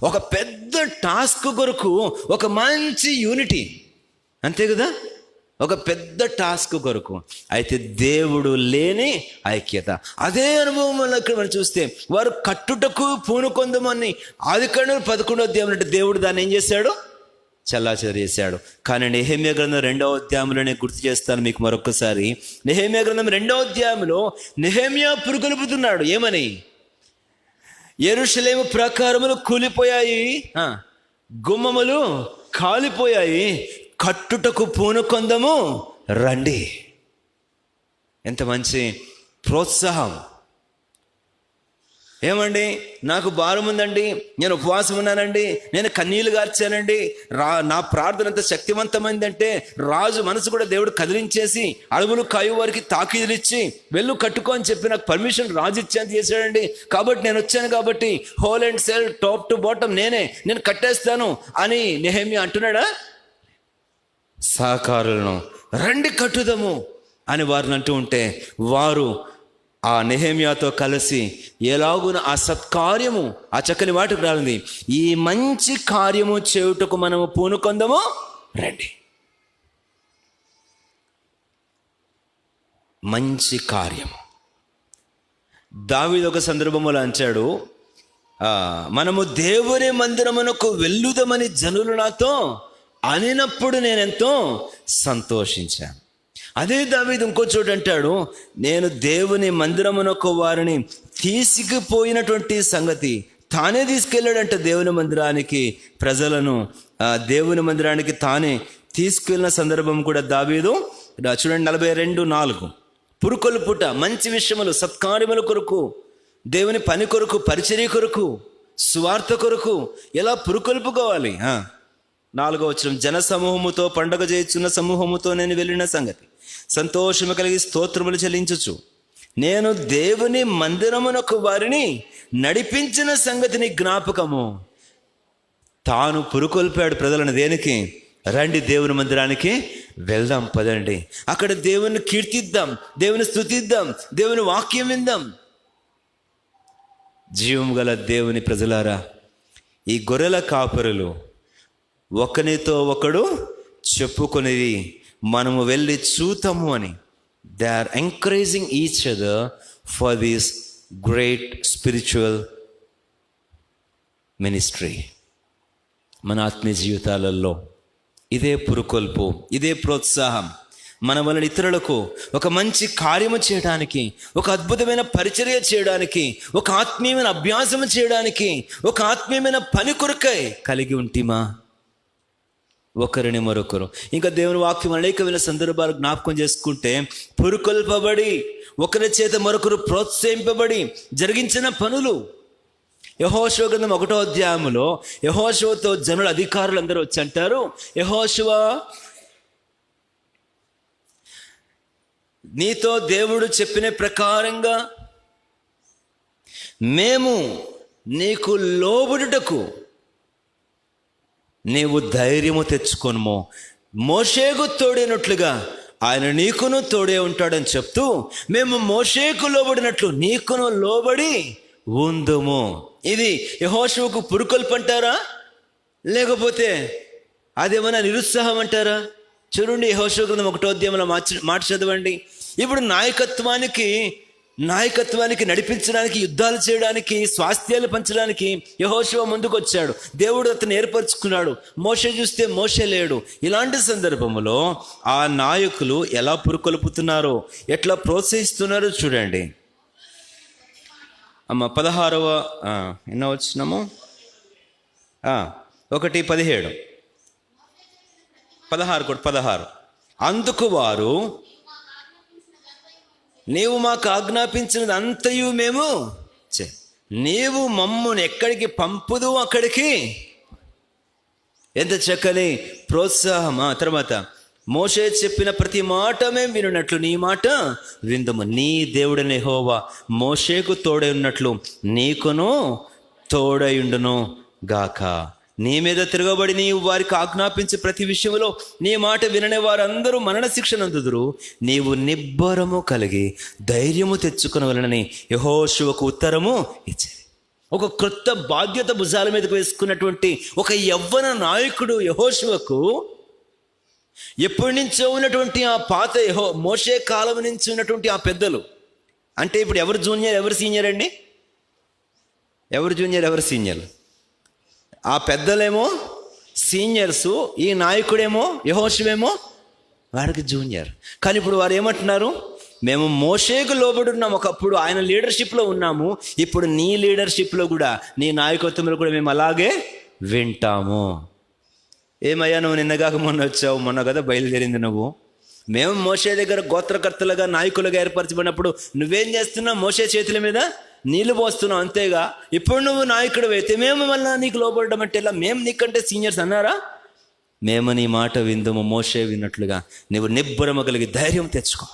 ఒక పెద్ద టాస్క్ కొరకు ఒక మంచి యూనిటీ, అంతే కదా? ఒక పెద్ద టాస్క్ కొరకు. అయితే దేవుడు లేని ఐక్యత. అదే అనుభవంలో మనం చూస్తే వారు కట్టుటకు పూనుకొందమని ఆదికాండం 11వ అధ్యాయం అంటే దేవుడు దాన్ని ఏం చేశాడు? చెల్లాచెదరు చేశాడు. కానీ నెహెమ్యా గ్రంథం 2వ అధ్యాయంలోనే గుర్తు చేస్తాను మీకు మరొకసారి. నెహెమ్యా గ్రంథం 2వ అధ్యాయంలో నెహెమ్యా పురుగొల్పుతున్నాడు. ఏమని? యెరూషలేము ప్రాకారములు కూలిపోయాయి, గుమ్మములు కాలిపోయాయి, కట్టుటకు పూనుకొందము రండి. ఎంత మంచి ప్రోత్సాహం! ఏమండి, నాకు భారం ఉందండి, నేను ఉపవాసం ఉన్నానండి, నేను కన్నీళ్లు గార్చానండి, నా ప్రార్థన ఎంత శక్తివంతమైందంటే రాజు మనసు కూడా దేవుడు కదిలించేసి అడవులు కాయు వారికి తాకీదులు ఇచ్చి వెళ్ళు కట్టుకో అని చెప్పి నాకు పర్మిషన్ రాజు ఇచ్చేంత చేశాడండి. కాబట్టి నేను వచ్చాను, కాబట్టి whole and cell top to bottom నేను కట్టేస్తాను అని నెహెమ్యా అంటున్నాడా? సహకారులను రండి కట్టుదము అని వారిని అంటూ ఉంటే వారు ఆ నెహెమ్యాతో కలిసి ఎలాగున ఆ సత్కార్యము, ఆ చక్కని వాటికి రాలింది, ఈ మంచి కార్యము చేయుటకు మనము పూనుకొందము రండి. మంచి కార్యము. దావీదు ఒక సందర్భంలో అంటాడు, మనము దేవుని మందిరమునకు వెళ్ళుదమని జనులు నాతో అనినప్పుడు నేనెంతో సంతోషించాను. అదే దావీదు ఇంకో చోటు అంటాడు, నేను దేవుని మందిరమునకు వారిని తీసుకుపోయినటువంటి సంగతి తానే తీసుకెళ్ళాడంట. దేవుని మందిరానికి ప్రజలను దేవుని మందిరానికి తానే తీసుకెళ్ళిన సందర్భం కూడా దావీదు చూడండి. 42:4 పురుకొల్పుట, మంచి విషయములు, సత్కార్యముల కొరకు, దేవుని పని కొరకు, పరిచర్య కొరకు, సువార్త కొరకు ఎలా పురుకొల్పుకోవాలి. 4వ వచనం, జన సమూహముతో పండగ చేయుచున్న సమూహముతో నేను వెళ్ళిన సంగతి సంతోషము కలిగి స్తోత్రములు చెల్లించుచు నేను దేవుని మందిరమునకు వారిని నడిపించిన సంగతిని జ్ఞాపకము. తాను పురుకొల్పాడు ప్రజలను దేనికి? రండి దేవుని మందిరానికి వెళ్దాం, పదండి, అక్కడ దేవుని కీర్తిద్దాం, దేవుని స్తుతిద్దాం, దేవుని వాక్యం విందాం. జీవం గల దేవుని ప్రజలారా, ఈ గొర్రెల కాపరులు ఒకనితో ఒకడు చెప్పుకొనిది మనము వెళ్ళి చూతాము అని. They are encouraging each other for this great spiritual ministry. మన ఆత్మీయ జీవితాలలో ఇదే పురుకొల్పు, ఇదే ప్రోత్సాహం. మన వలన ఇతరులకు ఒక మంచి కార్యము చేయడానికి, ఒక అద్భుతమైన పరిచర్య చేయడానికి, ఒక ఆత్మీయమైన అభ్యాసము చేయడానికి, ఒక ఆత్మీయమైన పని కొరకై కలిగి ఉంటిమా ఒకరిని మరొకరు. ఇంకా దేవుని వాక్యం అనేకమైన సందర్భాలు జ్ఞాపకం చేసుకుంటే పురుకొల్పబడి ఒకరి చేత మరొకరు ప్రోత్సహింపబడి జరిగించిన పనులు. యెహోషువ గ్రంథం 1వ అధ్యాయంలో యెహోషువతో జనుల అధికారులు అందరూ వచ్చి అంటారు, యెహోషువ, నీతో దేవుడు చెప్పిన ప్రకారంగా మేము నీకు లోబడుటకు నీవు ధైర్యము తెచ్చుకొనుము, మోషేకు తోడైనట్లుగా ఆయన నీకును తోడే ఉంటాడని చెప్తూ మేము మోషేకు లోబడినట్లు నీకును లోబడి ఉందుము. ఇది యెహోషువకు పురుకొల్పు అంటారా, లేకపోతే అదేమన్నా నిరుత్సాహం అంటారా? చూడండి, యెహోషువ గ్రంథం 1వ అధ్యాయంలో మాట చదవండి. ఇప్పుడు నాయకత్వానికి నడిపించడానికి, యుద్ధాలు చేయడానికి, స్వాస్థ్యాలు పంచడానికి యెహోషువ ముందుకు వచ్చాడు. దేవుడు అతను ఏర్పరచుకున్నాడు. మోషే చూస్తే మోషే లేడు. ఇలాంటి సందర్భంలో ఆ నాయకులు ఎలా పురుకొల్పుతున్నారో, ఎట్లా ప్రోత్సహిస్తున్నారో చూడండి. 16వ ఎన్నో వచ్చినాము 1:17 16 అందుకు వారు, నీవు మాకు ఆజ్ఞాపించినది అంతయు మేము నీవు మమ్మును ఎక్కడికి పంపుదు అక్కడికి. ఎంత చక్కని ప్రోత్సాహం. తర్వాత మోషే చెప్పిన ప్రతి మాట మేము వినున్నట్లు నీ మాట విందుము. నీ దేవుడైన యెహోవా మోషేకు తోడై ఉన్నట్లు నీకును తోడైండును గాక. నీ మీద తిరగబడి నీవు వారికి ఆజ్ఞాపించే ప్రతి విషయంలో నీ మాట వినని వారందరూ మరణ శిక్ష నందుదురు. నీవు నిబ్బరము కలిగి ధైర్యము తెచ్చుకొనవలెనని యెహోషువకు ఉత్తరము ఇచ్చేది. ఒక క్రొత్త బాధ్యత భుజాల మీదకు వేసుకున్నటువంటి ఒక యవ్వన నాయకుడు యెహోషువకు ఎప్పటి నుంచో ఉన్నటువంటి ఆ పాత మోషే కాలం నుంచి ఉన్నటువంటి ఆ పెద్దలు. అంటే ఇప్పుడు ఎవరు జూనియర్ ఎవరు సీనియర్ అండి? ఎవరు జూనియర్ ఎవరు సీనియర్? ఆ పెద్దలేమో సీనియర్సు, ఈ నాయకుడేమో యెహోషువేమో వాడికి జూనియర్. కానీ ఇప్పుడు వారు ఏమంటున్నారు? మేము మోషేకు లోబడి ఉన్నాం, ఒకప్పుడు ఆయన లీడర్షిప్లో ఉన్నాము, ఇప్పుడు నీ లీడర్షిప్లో కూడా, నీ నాయకత్వంలో కూడా మేము అలాగే వింటాము. ఏమయ్యా నువ్వు నిన్నగాక మొన్న వచ్చావు, మొన్న కదా బయలుదేరింది నువ్వు. మేము మోషే దగ్గర గోత్రకర్తలుగా నాయకులుగా ఏర్పరచబడినప్పుడు నువ్వేం చేస్తున్నావు? మోషే చేతుల మీద నీళ్లు పోస్తున్నావు అంతేగా. ఇప్పుడు నువ్వు నాయకుడు అయితే మేము మళ్ళీ నీకు లోబడడం అంటే ఇలా? మేము నీకంటే సీనియర్స్ అన్నారా? మేము నీ మాట విందుము మోషే విన్నట్లుగా. నువ్వు నిబ్బరమ కలిగి ధైర్యం తెచ్చుకో.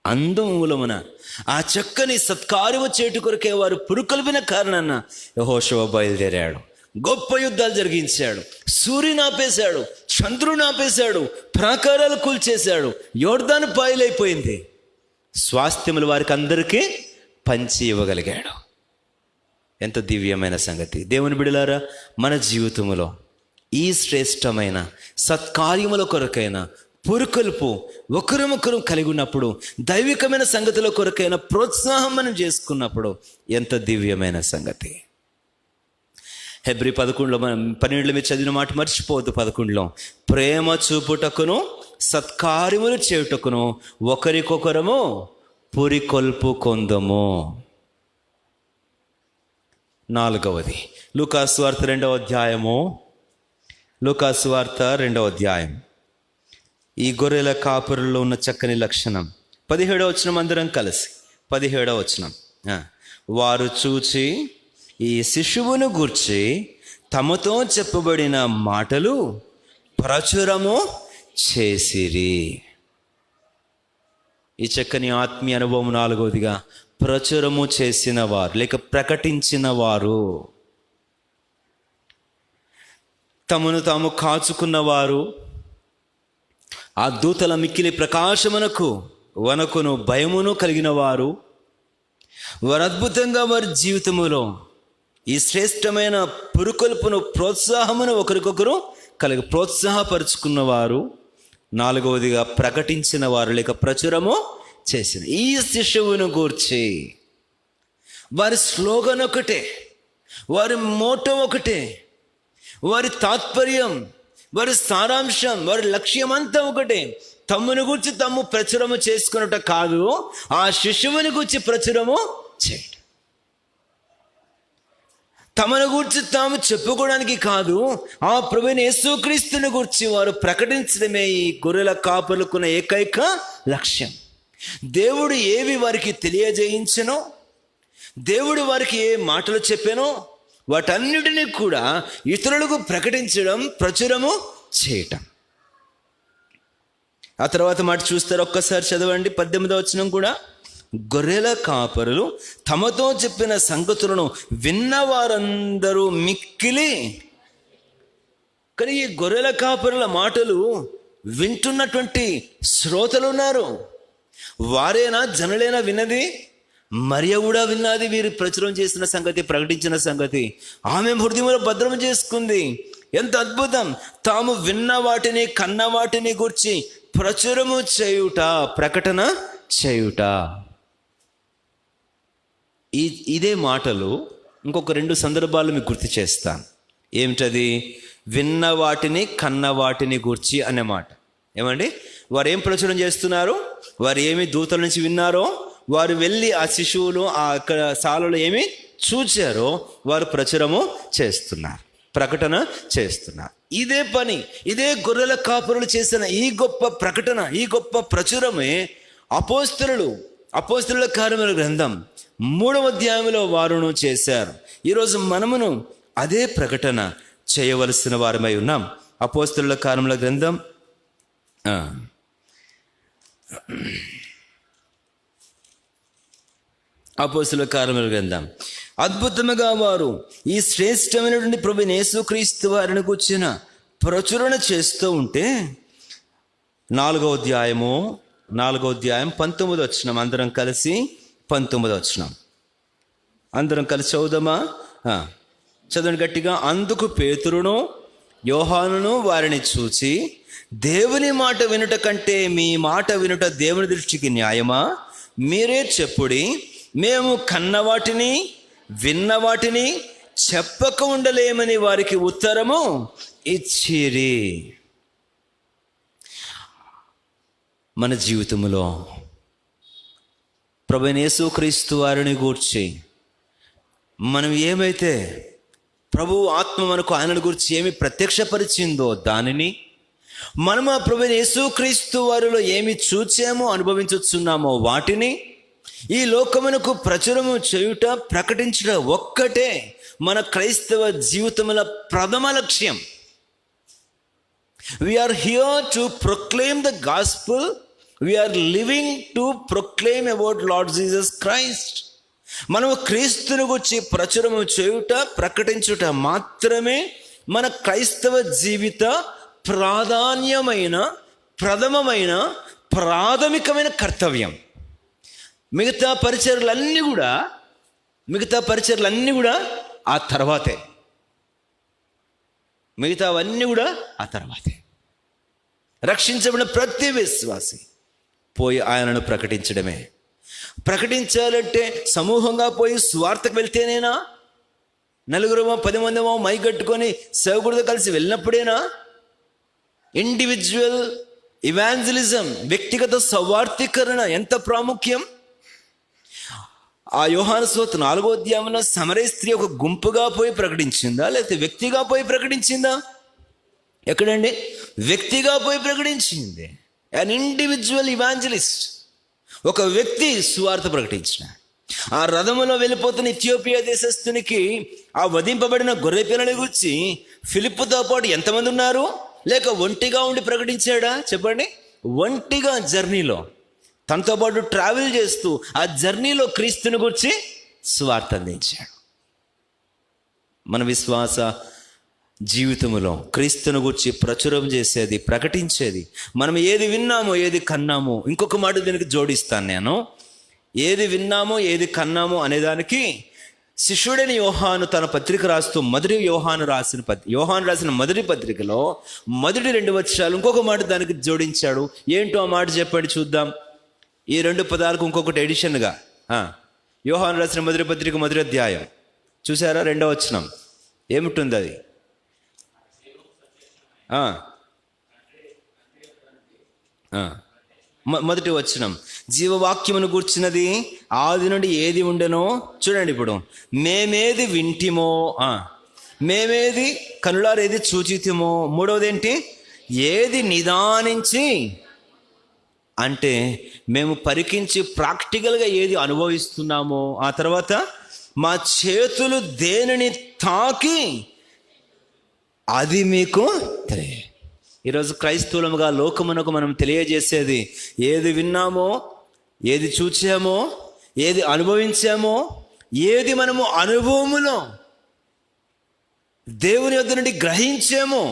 అందములమున ఆ చక్కని సత్కార్యము చేటు కొరకే వారు పురుకొల్పిన కారణాన యెహోషువ బయలుదేరాడు, గొప్ప యుద్ధాలు జరిగించాడు, సూర్యుని ఆపేశాడు, చంద్రుని ఆపేశాడు, ప్రాకారాలు కూల్చేశాడు, యోర్దాను పాయలైపోయింది, స్వాస్థ్యములు వారికి అందరికీ పంచి ఇవ్వగలిగాడు. ఎంత దివ్యమైన సంగతి! దేవుని బిడ్డలారా, మన జీవితంలో ఈ శ్రేష్టమైన సత్కార్యముల కొరకైన పురుకొల్పు ఒకరినొకరు కలిగి ఉన్నప్పుడు, దైవికమైన సంగతుల కొరకైన ప్రోత్సాహం మనం చేసుకున్నప్పుడు ఎంత దివ్యమైన సంగతి! హెబ్రీ 11లో మనం 12 మీరు చదివిన మాట మర్చిపోవద్దు. 11లో ప్రేమ చూపుటకును సత్కార్యములు చేయుటకును ఒకరికొకరము పురికొల్పు కొందము. 4వది లూకాసు వార్త 2వ అధ్యాయము. లూకాసు వార్త 2వ అధ్యాయం. ఈ గొర్రెల కాపురుల్లో ఉన్న చక్కని లక్షణం 17వ వచనం అందరం కలిసి. 17వ వచనం. వారు చూచి ఈ శిశువును గూర్చి తమతో చెప్పబడిన మాటలు ప్రచురము చేసిరి. ఈ చక్కని ఆత్మీయ అనుభవం 4వదిగా ప్రచురము చేసిన వారు లేక ప్రకటించిన వారు. తమను తాము కాచుకున్నవారు, ఆ దూతల మిక్కిలి ప్రకాశమునకు వనకును భయమును కలిగిన వారు, వారు అద్భుతంగా వారి జీవితములో ఈ శ్రేష్టమైన పురుకొల్పును ప్రోత్సాహమును ఒకరికొకరు కలిగి ప్రోత్సాహపరుచుకున్నవారు. 4వదిగా ప్రకటించిన వారు లేక ప్రచురము చేసిన. ఈ శిశువును గూర్చి వారి స్లోగన్ ఒకటే, వారి మోటో ఒకటే, వారి తాత్పర్యం, వారి సారాంశం, వారి లక్ష్యం అంతా ఒకటే. తమ్ముని గురించి తమ్ము ప్రచురము చేసుకున్నట కాదు, ఆ శిశువుని గురించి ప్రచురము చేయడం. తమను గురించి తాము చెప్పుకోవడానికి కాదు, ఆ ప్రభువైన యేసుక్రీస్తుని గురించి వారు ప్రకటించడమే ఈ గొర్రెల కాపులకున్న ఏకైక లక్ష్యం. దేవుడు ఏవి వారికి తెలియజేయించనో, దేవుడు వారికి ఏ మాటలు చెప్పానో వాటన్నిటినీ కూడా ఇతరులకు ప్రకటించడం, ప్రచురము చేయటం. ఆ తర్వాత మాట చూస్తారు, ఒక్కసారి చదవండి 18వ వచనం కూడా. గొర్రెల కాపరులు తమతో చెప్పిన సంగతులను విన్నవారందరూ మిక్కిలి. కానీ ఈ గొర్రెల కాపరుల మాటలు వింటున్నటువంటి శ్రోతలు ఉన్నారు. వారేనా జనులేనా విన్నది? మరియ కూడా విన్నది వీరు ప్రచురం చేసిన సంగతి, ప్రకటించిన సంగతి. ఆమె హృదయంలో భద్రం చేసుకుంది. ఎంత అద్భుతం! తాము విన్న వాటిని, కన్న వాటిని గురించి ప్రచురము చేయుట, ప్రకటన చేయుట. ఇదే మాటలు ఇంకొక 2 సందర్భాలు మీకు గుర్తు చేస్తాను. ఏమిటది? విన్న వాటిని, కన్న వాటిని గూర్చి అనే మాట. ఏమండి? వారు ఏం ప్రచురం చేస్తున్నారు? వారు ఏమి దూతల నుంచి విన్నారో, వారు వెళ్ళి ఆ శిశువులు ఆ అక్కడ శాలలో ఏమి చూచారో వారు ప్రచురము చేస్తున్నారు, ప్రకటన చేస్తున్నారు. ఇదే పని, ఇదే గొర్రెల కాపురులు చేసిన ఈ గొప్ప ప్రకటన, ఈ గొప్ప ప్రచురమే అపోస్తలుల కార్యముల గ్రంథం 3వ అధ్యాయంలో వారును చేశారు. ఈరోజు మనమును అదే ప్రకటన చేయవలసిన వారమై ఉన్నాం. అపోస్తలుల కార్యముల గ్రంథం అపోస్తలుల కార్యముల గ్రంథం అద్భుతముగా వారు ఈ శ్రేష్టమైనటువంటి ప్రభువైన యేసుక్రీస్తు వారిని కూర్చిన ప్రచురణ చేస్తూ ఉంటే 4వ అధ్యాయం 19వ వచనం అందరం కలిసి 19వ వచనం అందరం కలిసి చదువుదామా? చదవండి గట్టిగా. అందుకు పేతురును యోహానును వారిని చూచి దేవుని మాట వినుట కంటే మీ మాట వినుట దేవుని దృష్టికి న్యాయమా? మీరే చెప్పుడి. మేము కన్న వాటిని విన్న వాటిని చెప్పక ఉండలేమని వారికి ఉత్తరము ఇచ్చిరి. మన జీవితంలో ప్రభువైన యేసుక్రీస్తు వారిని గూర్చి మనం ఏమైతే ప్రభు ఆత్మ మనకు ఆయనను గురించి ఏమి ప్రత్యక్షపరిచిందో దానిని మనము ఆ ప్రభువైన యేసుక్రీస్తు వారిలో ఏమి చూచామో అనుభవించుచున్నామో వాటిని ఈ లోకమునకు ప్రచురము చేయుట, ప్రకటించుట ఒక్కటే మన క్రైస్తవ జీవితముల ప్రథమ లక్ష్యం. We are here to proclaim the gospel. We are living to proclaim about Lord Jesus Christ. మనము క్రీస్తుని గురించి ప్రచురము చేయుట, ప్రకటించుట మాత్రమే మన క్రైస్తవ జీవిత ప్రథమమైన ప్రాథమికమైన కర్తవ్యం. మిగతా పరిచర్లన్నీ కూడా ఆ తర్వాతే. మిగతావన్నీ కూడా ఆ తర్వాతే. రక్షించబడిన ప్రతి విశ్వాసి పోయి ఆయనను ప్రకటించడమే. ప్రకటించాలంటే సమూహంగా పోయి స్వార్థకు వెళ్తేనేనా? 4 10 మై కట్టుకొని సేవకుడితో కలిసి వెళ్ళినప్పుడేనా? ఇండివిజువల్ ఇవాంజలిజం, వ్యక్తిగత స్వార్థీకరణ ఎంత ప్రాముఖ్యం. ఆ యోహాను సువార్త 4వ అధ్యాయంలో సమరయ స్త్రీ ఒక గుంపుగా పోయి ప్రకటించిందా, లేకపోతే వ్యక్తిగా పోయి ప్రకటించిందా? ఎక్కడండి? వ్యక్తిగా పోయి ప్రకటించింది. అన్ ఇండివిజువల్ ఇవాంజలిస్ట్, ఒక వ్యక్తి సువార్త ప్రకటించిన. ఆ రథములో వెళ్ళిపోతున్న ఇథియోపియా దేశస్థునికి ఆ వధింపబడిన గొర్రె పిల్లని గురించి ఫిలిప్పుతో పాటు ఎంతమంది ఉన్నారు? లేక ఒంటిగా ఉండి ప్రకటించాడా? చెప్పండి. ఒంటిగా జర్నీలో తనతో పాటు ట్రావెల్ చేస్తూ ఆ జర్నీలో క్రీస్తుని గురించి సువార్త అందించాడు. మన విశ్వాస జీవితంలో క్రీస్తుని గురించి ప్రచురం చేసేది, ప్రకటించేది, మనం ఏది విన్నామో ఏది కన్నామో, ఇంకొక మాట దీనికి జోడిస్తాను నేను. ఏది విన్నామో ఏది కన్నామో అనేదానికి శిష్యుడైన యోహాను తన పత్రిక రాస్తూ యోహాను రాసిన మొదటి పత్రికలో మొదటి 2 వచనాలు ఇంకొక మాట దానికి జోడించాడు. ఏంటో ఆ మాట చెప్పండి చూద్దాం. ఈ 2 పదాలకు ఇంకొకటి ఎడిషన్గా యోహాను రాసిన మొదటి పత్రిక 1వ అధ్యాయం చూసారా? 2వ వచనం ఏమిటుంది? అది మొదటి వచనం, జీవవాక్యమును గూర్చినది ఆది నుండి ఏది ఉండెనో. చూడండి, ఇప్పుడు మేమేది వింటిమో, మేమేది కనులారేది చూచితిమో. మూడవది ఏంటి? ఏది నిదానించి, అంటే మేము పరికించి ప్రాక్టికల్గా ఏది అనుభవిస్తున్నామో. ఆ తర్వాత మా చేతులు దేనిని తాకి అది మీకు తెలియ. ఈరోజు క్రైస్తవులముగా లోకమునకు మనం తెలియజేసేది ఏది విన్నామో, ఏది చూచామో, ఏది అనుభవించామో, ఏది మనము అనుభవములో దేవుని యొద్ద నుండి గ్రహించామో,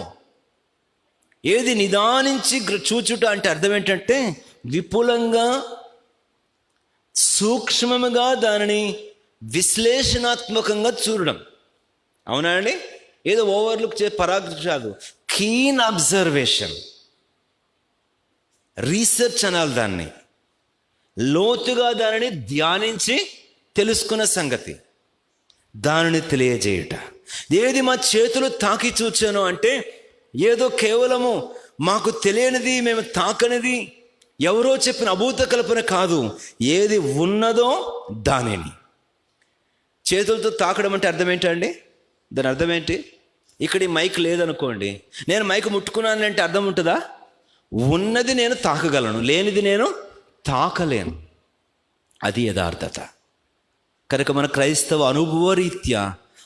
ఏది నిదానించి చూచుట అంటే అర్థం ఏంటంటే విపులంగా సూక్ష్మముగా దానిని విశ్లేషణాత్మకంగా చూడడం. అవునా అండి? ఏదో ఓవర్లుక్ కాదు, కీన్ అబ్జర్వేషన్, రీసెర్చ్ అనాలి దాన్ని. లోతుగా దానిని ధ్యానించి తెలుసుకున్న సంగతి, దానిని తెలియజేయుట. ఏది మా చేతులు తాకి చూచాను అంటే ఏదో కేవలము మాకు తెలియనిది, మేము తాకనిది, ఎవరో చెప్పిన అభూత కల్పన కాదు. ఏది ఉన్నదో దానిని చేతులతో తాకడం అంటే అర్థం ఏంటండి? దాని అర్థం ఏంటి? ఇక్కడ ఈ మైక్ లేదనుకోండి, నేను మైక్ ముట్టుకున్నాను అంటే అర్థం ఉంటుందా? ఉన్నది నేను తాకగలను, లేనిది నేను తాకలేను. అది యథార్థత. కనుక మన క్రైస్తవ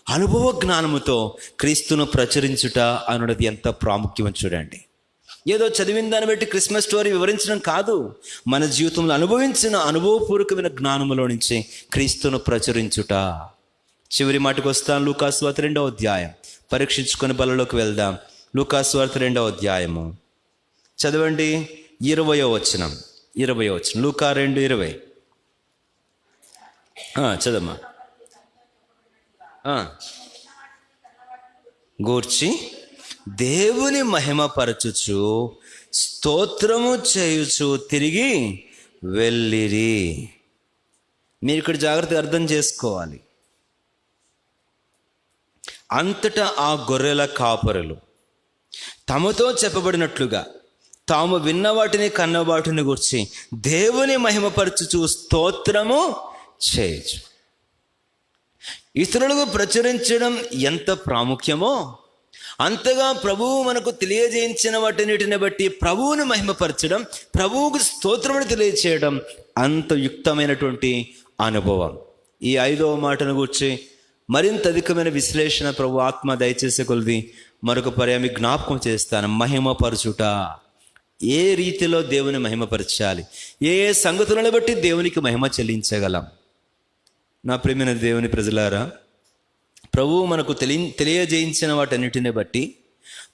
అనుభవ జ్ఞానముతో క్రీస్తును ప్రచురించుట అన్నది ఎంత ప్రాముఖ్యమో చూడండి. ఏదో చదివిన దాన్ని బట్టి క్రిస్మస్ స్టోరీ వివరించడం కాదు, మన జీవితంలో అనుభవించిన అనుభవపూర్వకమైన జ్ఞానములో నుంచి క్రీస్తును ప్రచురించుట. చివరి మాటకు వస్తాను. లూకాసు వార్త 2వ అధ్యాయం పరీక్షించుకొని బలలోకి వెళ్దాం. లూకాసు వార్త 2వ అధ్యాయము చదవండి. 20వ వచనం. లూకా 2:20 చదమ్మా. గూర్చి దేవుని మహిమపరచుచు స్తోత్రము చేయుచు తిరిగి వెళ్ళిరి. మీరు ఇక్కడ జాగ్రత్తగా అర్థం చేసుకోవాలి. అంతటా ఆ గొర్రెల కాపరులు తమతో చెప్పబడినట్లుగా తాము విన్న వాటిని కన్న వాటిని గురించి దేవుని మహిమపరచుచు స్తోత్రము చేయొచ్చు. ఇతరులకు ప్రచురించడం ఎంత ప్రాముఖ్యమో అంతగా ప్రభువు మనకు తెలియజేయించిన వాటినిటిని బట్టి ప్రభువును మహిమపరచడం, ప్రభువుకు స్తోత్రమును తెలియచేయడం అంత యుక్తమైనటువంటి అనుభవం. ఈ 5వ మాటను గురించి మరింత అధికమైన విశ్లేషణ ప్రభు ఆత్మ దయచేసే కొలది మరొక పర్యామి జ్ఞాపకం చేస్తాను. మహిమపరచుట, ఏ రీతిలో దేవుని మహిమపరచాలి, ఏ ఏ సంగతులను బట్టి దేవునికి మహిమ చెల్లించగలం. నా ప్రియమైన దేవుని ప్రజలారా, ప్రభువు మనకు తెలియజేయించిన వాటన్నిటిని బట్టి,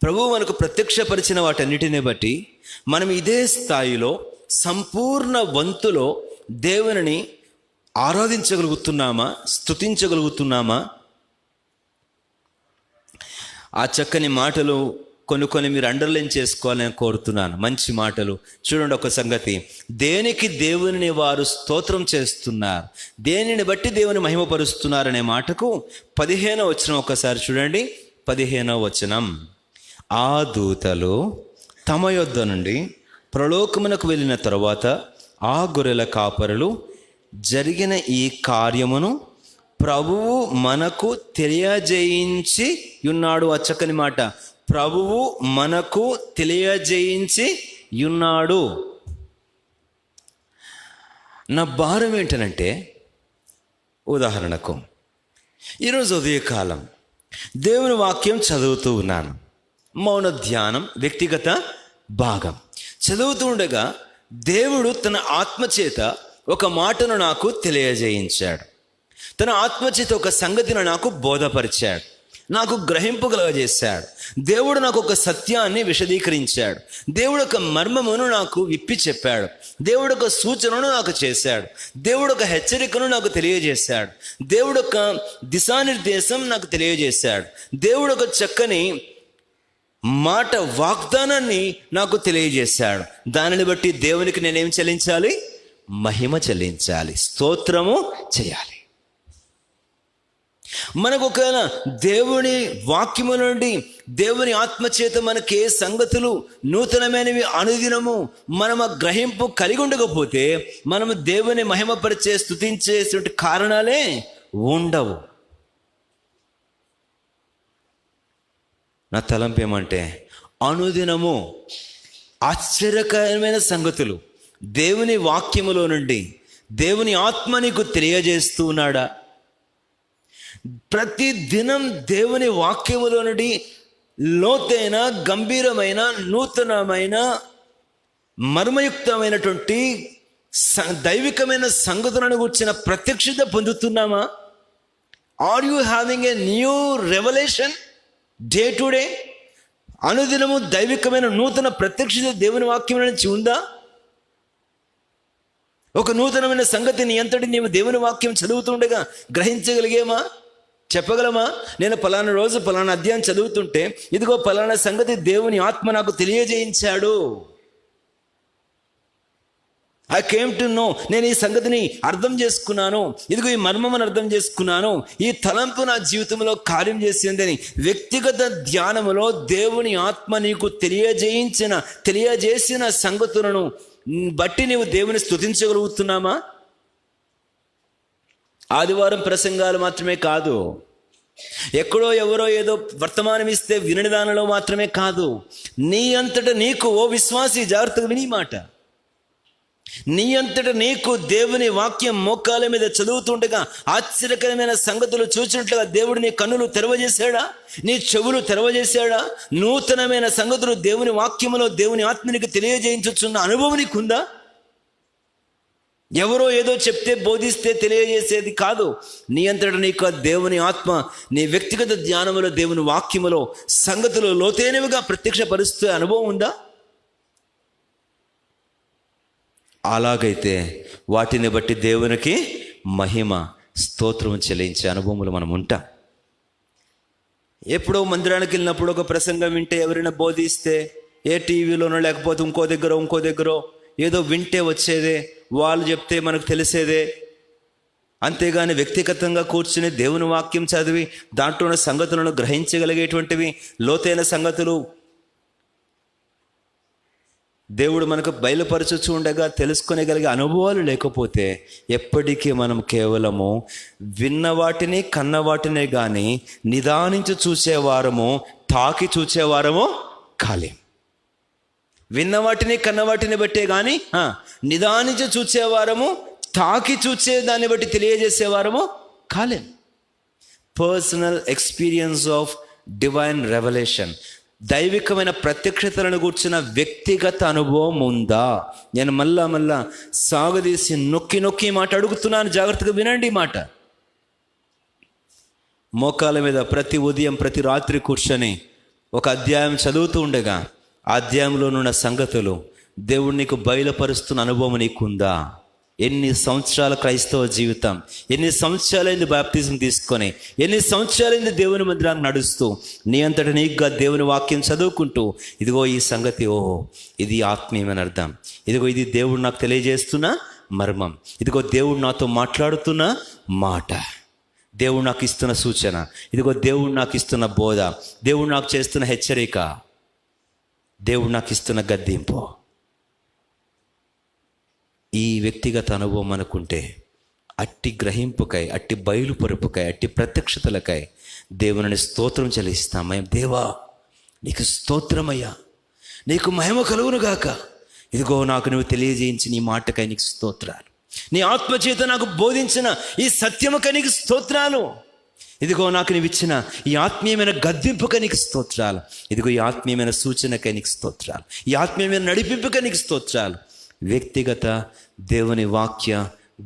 ప్రభువు మనకు ప్రత్యక్షపరిచిన వాటన్నిటిని బట్టి మనం ఇదే స్థాయిలో సంపూర్ణ వంతులో దేవునిని ఆరాధించగలుగుతున్నామా, స్తుతించగలుగుతున్నామా? ఆ చక్కని మాటలు కొన్ని మీరు అండర్లైన్ చేసుకోవాలని కోరుతున్నాను. మంచి మాటలు చూడండి. ఒక సంగతి, దేనికి దేవుని వారు స్తోత్రం చేస్తున్నారు, దేనిని బట్టి దేవుని మహిమపరుస్తున్నారు అనే మాటకు 15వ వచనం ఒకసారి చూడండి. 15వ వచనం, ఆ దూతలు తమ యొద్ద నుండి ప్రలోకమునకు వెళ్ళిన తరువాత ఆ గొర్రెల కాపరులు జరిగిన ఈ కార్యమును ప్రభువు మనకు తెలియజేయించి ఉన్నాడు. ఆ చక్కని మాట, ప్రభువు మనకు తెలియజేయించి ఉన్నాడు. నా భారం ఏంటనంటే, ఉదాహరణకు ఈరోజు ఉదయకాలం దేవుని వాక్యం చదువుతూ ఉన్నాను. మౌన ధ్యానం వ్యక్తిగత భాగం చదువుతూ ఉండగా దేవుడు తన ఆత్మచేత ఒక మాటను నాకు తెలియజేయించాడు. తన ఆత్మచేత ఒక సంగతిని నాకు బోధపరిచాడు, నాకు గ్రహింపు కలగజేశాడు. దేవుడు నాకు ఒక సత్యాన్ని విశదీకరించాడు. దేవుడు ఒక మర్మమును నాకు విప్పి చెప్పాడు. దేవుడు ఒక సూచనను నాకు చేశాడు. దేవుడు ఒక హెచ్చరికను నాకు తెలియజేశాడు. దేవుడు ఒక దిశానిర్దేశం నాకు తెలియజేశాడు. దేవుడు ఒక చక్కని మాట, వాగ్దానాన్ని నాకు తెలియజేశాడు. దానిని బట్టి దేవునికి నేనేం చెల్లించాలి? మహిమ చెల్లించాలి, స్తోత్రము చేయాలి. మనకు ఒకవేళ దేవుని వాక్యము నుండి, దేవుని ఆత్మచేత మనకి ఏ సంగతులు నూతనమైనవి అనుదినము మనము గ్రహింపు కలిగి ఉండకపోతే మనము దేవుని మహిమపరిచే, స్తుతించేటువంటి కారణాలే ఉండవు. నా తలంపు ఏమంటే, అనుదినము ఆశ్చర్యకరమైన సంగతులు దేవుని వాక్యములో నుండి దేవుని ఆత్మ నీకు తెలియజేస్తూ ఉన్నాడా? ప్రతి దినం దేవుని వాక్యములో నుండి లోతైన, గంభీరమైన, నూతనమైన, మర్మయుక్తమైనటువంటి దైవికమైన సంగతులను గురించిన ప్రత్యక్షత పొందుతున్నామా? Are you having a new revolution day to day? అనుదినము దైవికమైన నూతన ప్రత్యక్షత దేవుని వాక్యం నుంచి ఉందా? ఒక నూతనమైన సంగతిని ఎంతటి నీవు దేవుని వాక్యం చదువుతుండగా గ్రహించగలిగేమా? చెప్పగలమా? నేను పలానా రోజు పలానా అధ్యాయం చదువుతుంటే ఇదిగో పలానా సంగతి దేవుని ఆత్మ నాకు తెలియజేయించాడు. ఐ కేమ్ టు నో, నేను ఈ సంగతిని అర్థం చేసుకున్నాను, ఇదిగో ఈ మర్మమును అర్థం చేసుకున్నాను, ఈ తలంపు నా జీవితంలో కార్యం చేసిందని వ్యక్తిగత ధ్యానములో దేవుని ఆత్మ నీకు తెలియజేసిన సంగతులను బట్టి నీవు దేవుని స్తుతించగలుగుతున్నామా? ఆదివారం ప్రసంగాలు మాత్రమే కాదు, ఎక్కడో ఎవరో ఏదో వర్తమానం ఇస్తే వినని దానిలో మాత్రమే కాదు, నీ అంతట నీకు, ఓ విశ్వాసి జాగ్రత్తగా విని మాట, నీ అంతట నీకు దేవుని వాక్యం మోకాల మీద చదువుతుండగా ఆశ్చర్యకరమైన సంగతులు చూసినట్లుగా దేవుడు నీ కన్నులు తెరవజేశాడా? నీ చెవులు తెరవజేశాడా? నూతనమైన సంగతులు దేవుని వాక్యములో దేవుని ఆత్మనికి తెలియజేయించుచున్న అనుభవం నీకుందా? ఎవరో ఏదో చెప్తే, బోధిస్తే తెలియజేసేది కాదు. నీ అంతట నీకు దేవుని ఆత్మ నీ వ్యక్తిగత ధ్యానములో దేవుని వాక్యములో సంగతులు లోతైనవిగా ప్రత్యక్షపరుస్తే అనుభవం ఉందా? అలాగైతే వాటిని బట్టి దేవునికి మహిమ, స్తోత్రం చెల్లించే అనుభవములు మనం ఉంటాం. ఎప్పుడో మందిరానికి వెళ్ళినప్పుడు ఒక ప్రసంగం వింటే, ఎవరైనా బోధిస్తే, ఏ టీవీలోనో లేకపోతే ఇంకో దగ్గర ఏదో వింటే వచ్చేదే, వాళ్ళు చెప్తే మనకు తెలిసేదే. అంతేగాని వ్యక్తిగతంగా కూర్చుని దేవుని వాక్యం చదివి దాంట్లో ఉన్న సంగతులను గ్రహించగలిగేటువంటివి, లోతైన సంగతులు దేవుడు మనకు బయలుపరచుచు ఉండగా తెలుసుకునేగలిగే అనుభవాలు లేకపోతే ఎప్పటికీ మనం కేవలము విన్న వాటిని కన్న వాటినే కానీ నిదానించి చూసేవారము, తాకి చూసేవారము కాలేం. విన్న వాటిని కన్న వాటిని బట్టే కానీ నిదానించి చూసేవారము, తాకి చూసే దాన్ని బట్టి తెలియజేసేవారము కాలేం. Personal experience of divine revolution, దైవికమైన ప్రత్యక్షతలను కూర్చున్న వ్యక్తిగత అనుభవం ఉందా? నేను మళ్ళా సాగదీసి నొక్కి మాట అడుగుతున్నాను, జాగ్రత్తగా వినండి ఈ మాట. మోకాల మీద ప్రతి ఉదయం ప్రతి రాత్రి కూర్చొని ఒక అధ్యాయం చదువుతూ ఉండగా ఆ అధ్యాయంలోనున్న సంగతులు దేవుడు నీకు బయలుపరుస్తున్న అనుభవం నీకుందా? ఎన్ని సంవత్సరాల క్రైస్తవ జీవితం, ఎన్ని సంవత్సరాలైంది బాప్తిజం తీసుకొని, ఎన్ని సంవత్సరాలైంది దేవుని మందిరానికి నడుస్తూ, నీ అంతటా నీకుగా దేవుని వాక్యం చదువుకుంటూ, ఇదిగో ఈ సంగతి, ఇది ఆత్మీయమైన అర్థం, ఇదిగో ఇది దేవుడు నాకు తెలియజేస్తున్న మర్మం, ఇదిగో దేవుడు నాతో మాట్లాడుతున్న మాట, దేవుడు నాకు ఇస్తున్న సూచన, ఇదిగో దేవుడు నాకు ఇస్తున్న బోధ, దేవుడు నాకు చేస్తున్న హెచ్చరిక, దేవుడు నాకు ఇస్తున్న గద్దింపు. ఈ వ్యక్తిగత అనుభవం అనుకుంటే అట్టి గ్రహింపుకై, అట్టి బయలుపరుపుకై, అట్టి ప్రత్యక్షతలకై దేవుని స్తోత్రం చెల్లిస్తామయ్యా. దేవా నీకు స్తోత్రమయ్యా, నీకు మహిమ కలుగునుగాక. ఇదిగో నాకు నువ్వు తెలియజేయించి నీ మాటకై నీకు స్తోత్రాలు, నీ ఆత్మచేత నాకు బోధించిన ఈ సత్యముకై నీకు స్తోత్రాలు, ఇదిగో నాకు నీవు ఇచ్చిన ఈ ఆత్మీయమైన గద్దింపుకై నీకు స్తోత్రాలు, ఇదిగో ఈ ఆత్మీయమైన సూచనకై నీకు స్తోత్రాలు, ఈ ఆత్మీయమైన నడిపింపుకై నీకు స్తోత్రాలు. వ్యక్తిగత దేవుని వాక్య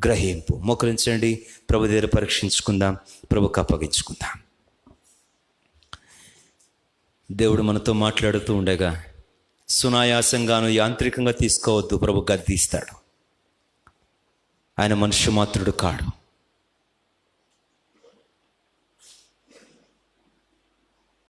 గ్రహింపు. మోకరించండి, ప్రభు దగ్గర పరీక్షించుకుందాం, ప్రభుకు అప్పగించుకుందాం. దేవుడు మనతో మాట్లాడుతూ ఉండగా సునాయాసంగాను యాంత్రికంగా తీసుకోవద్దు. ప్రభు గద్దిస్తాడు. ఆయన మనుష్య మాత్రుడు కాడు.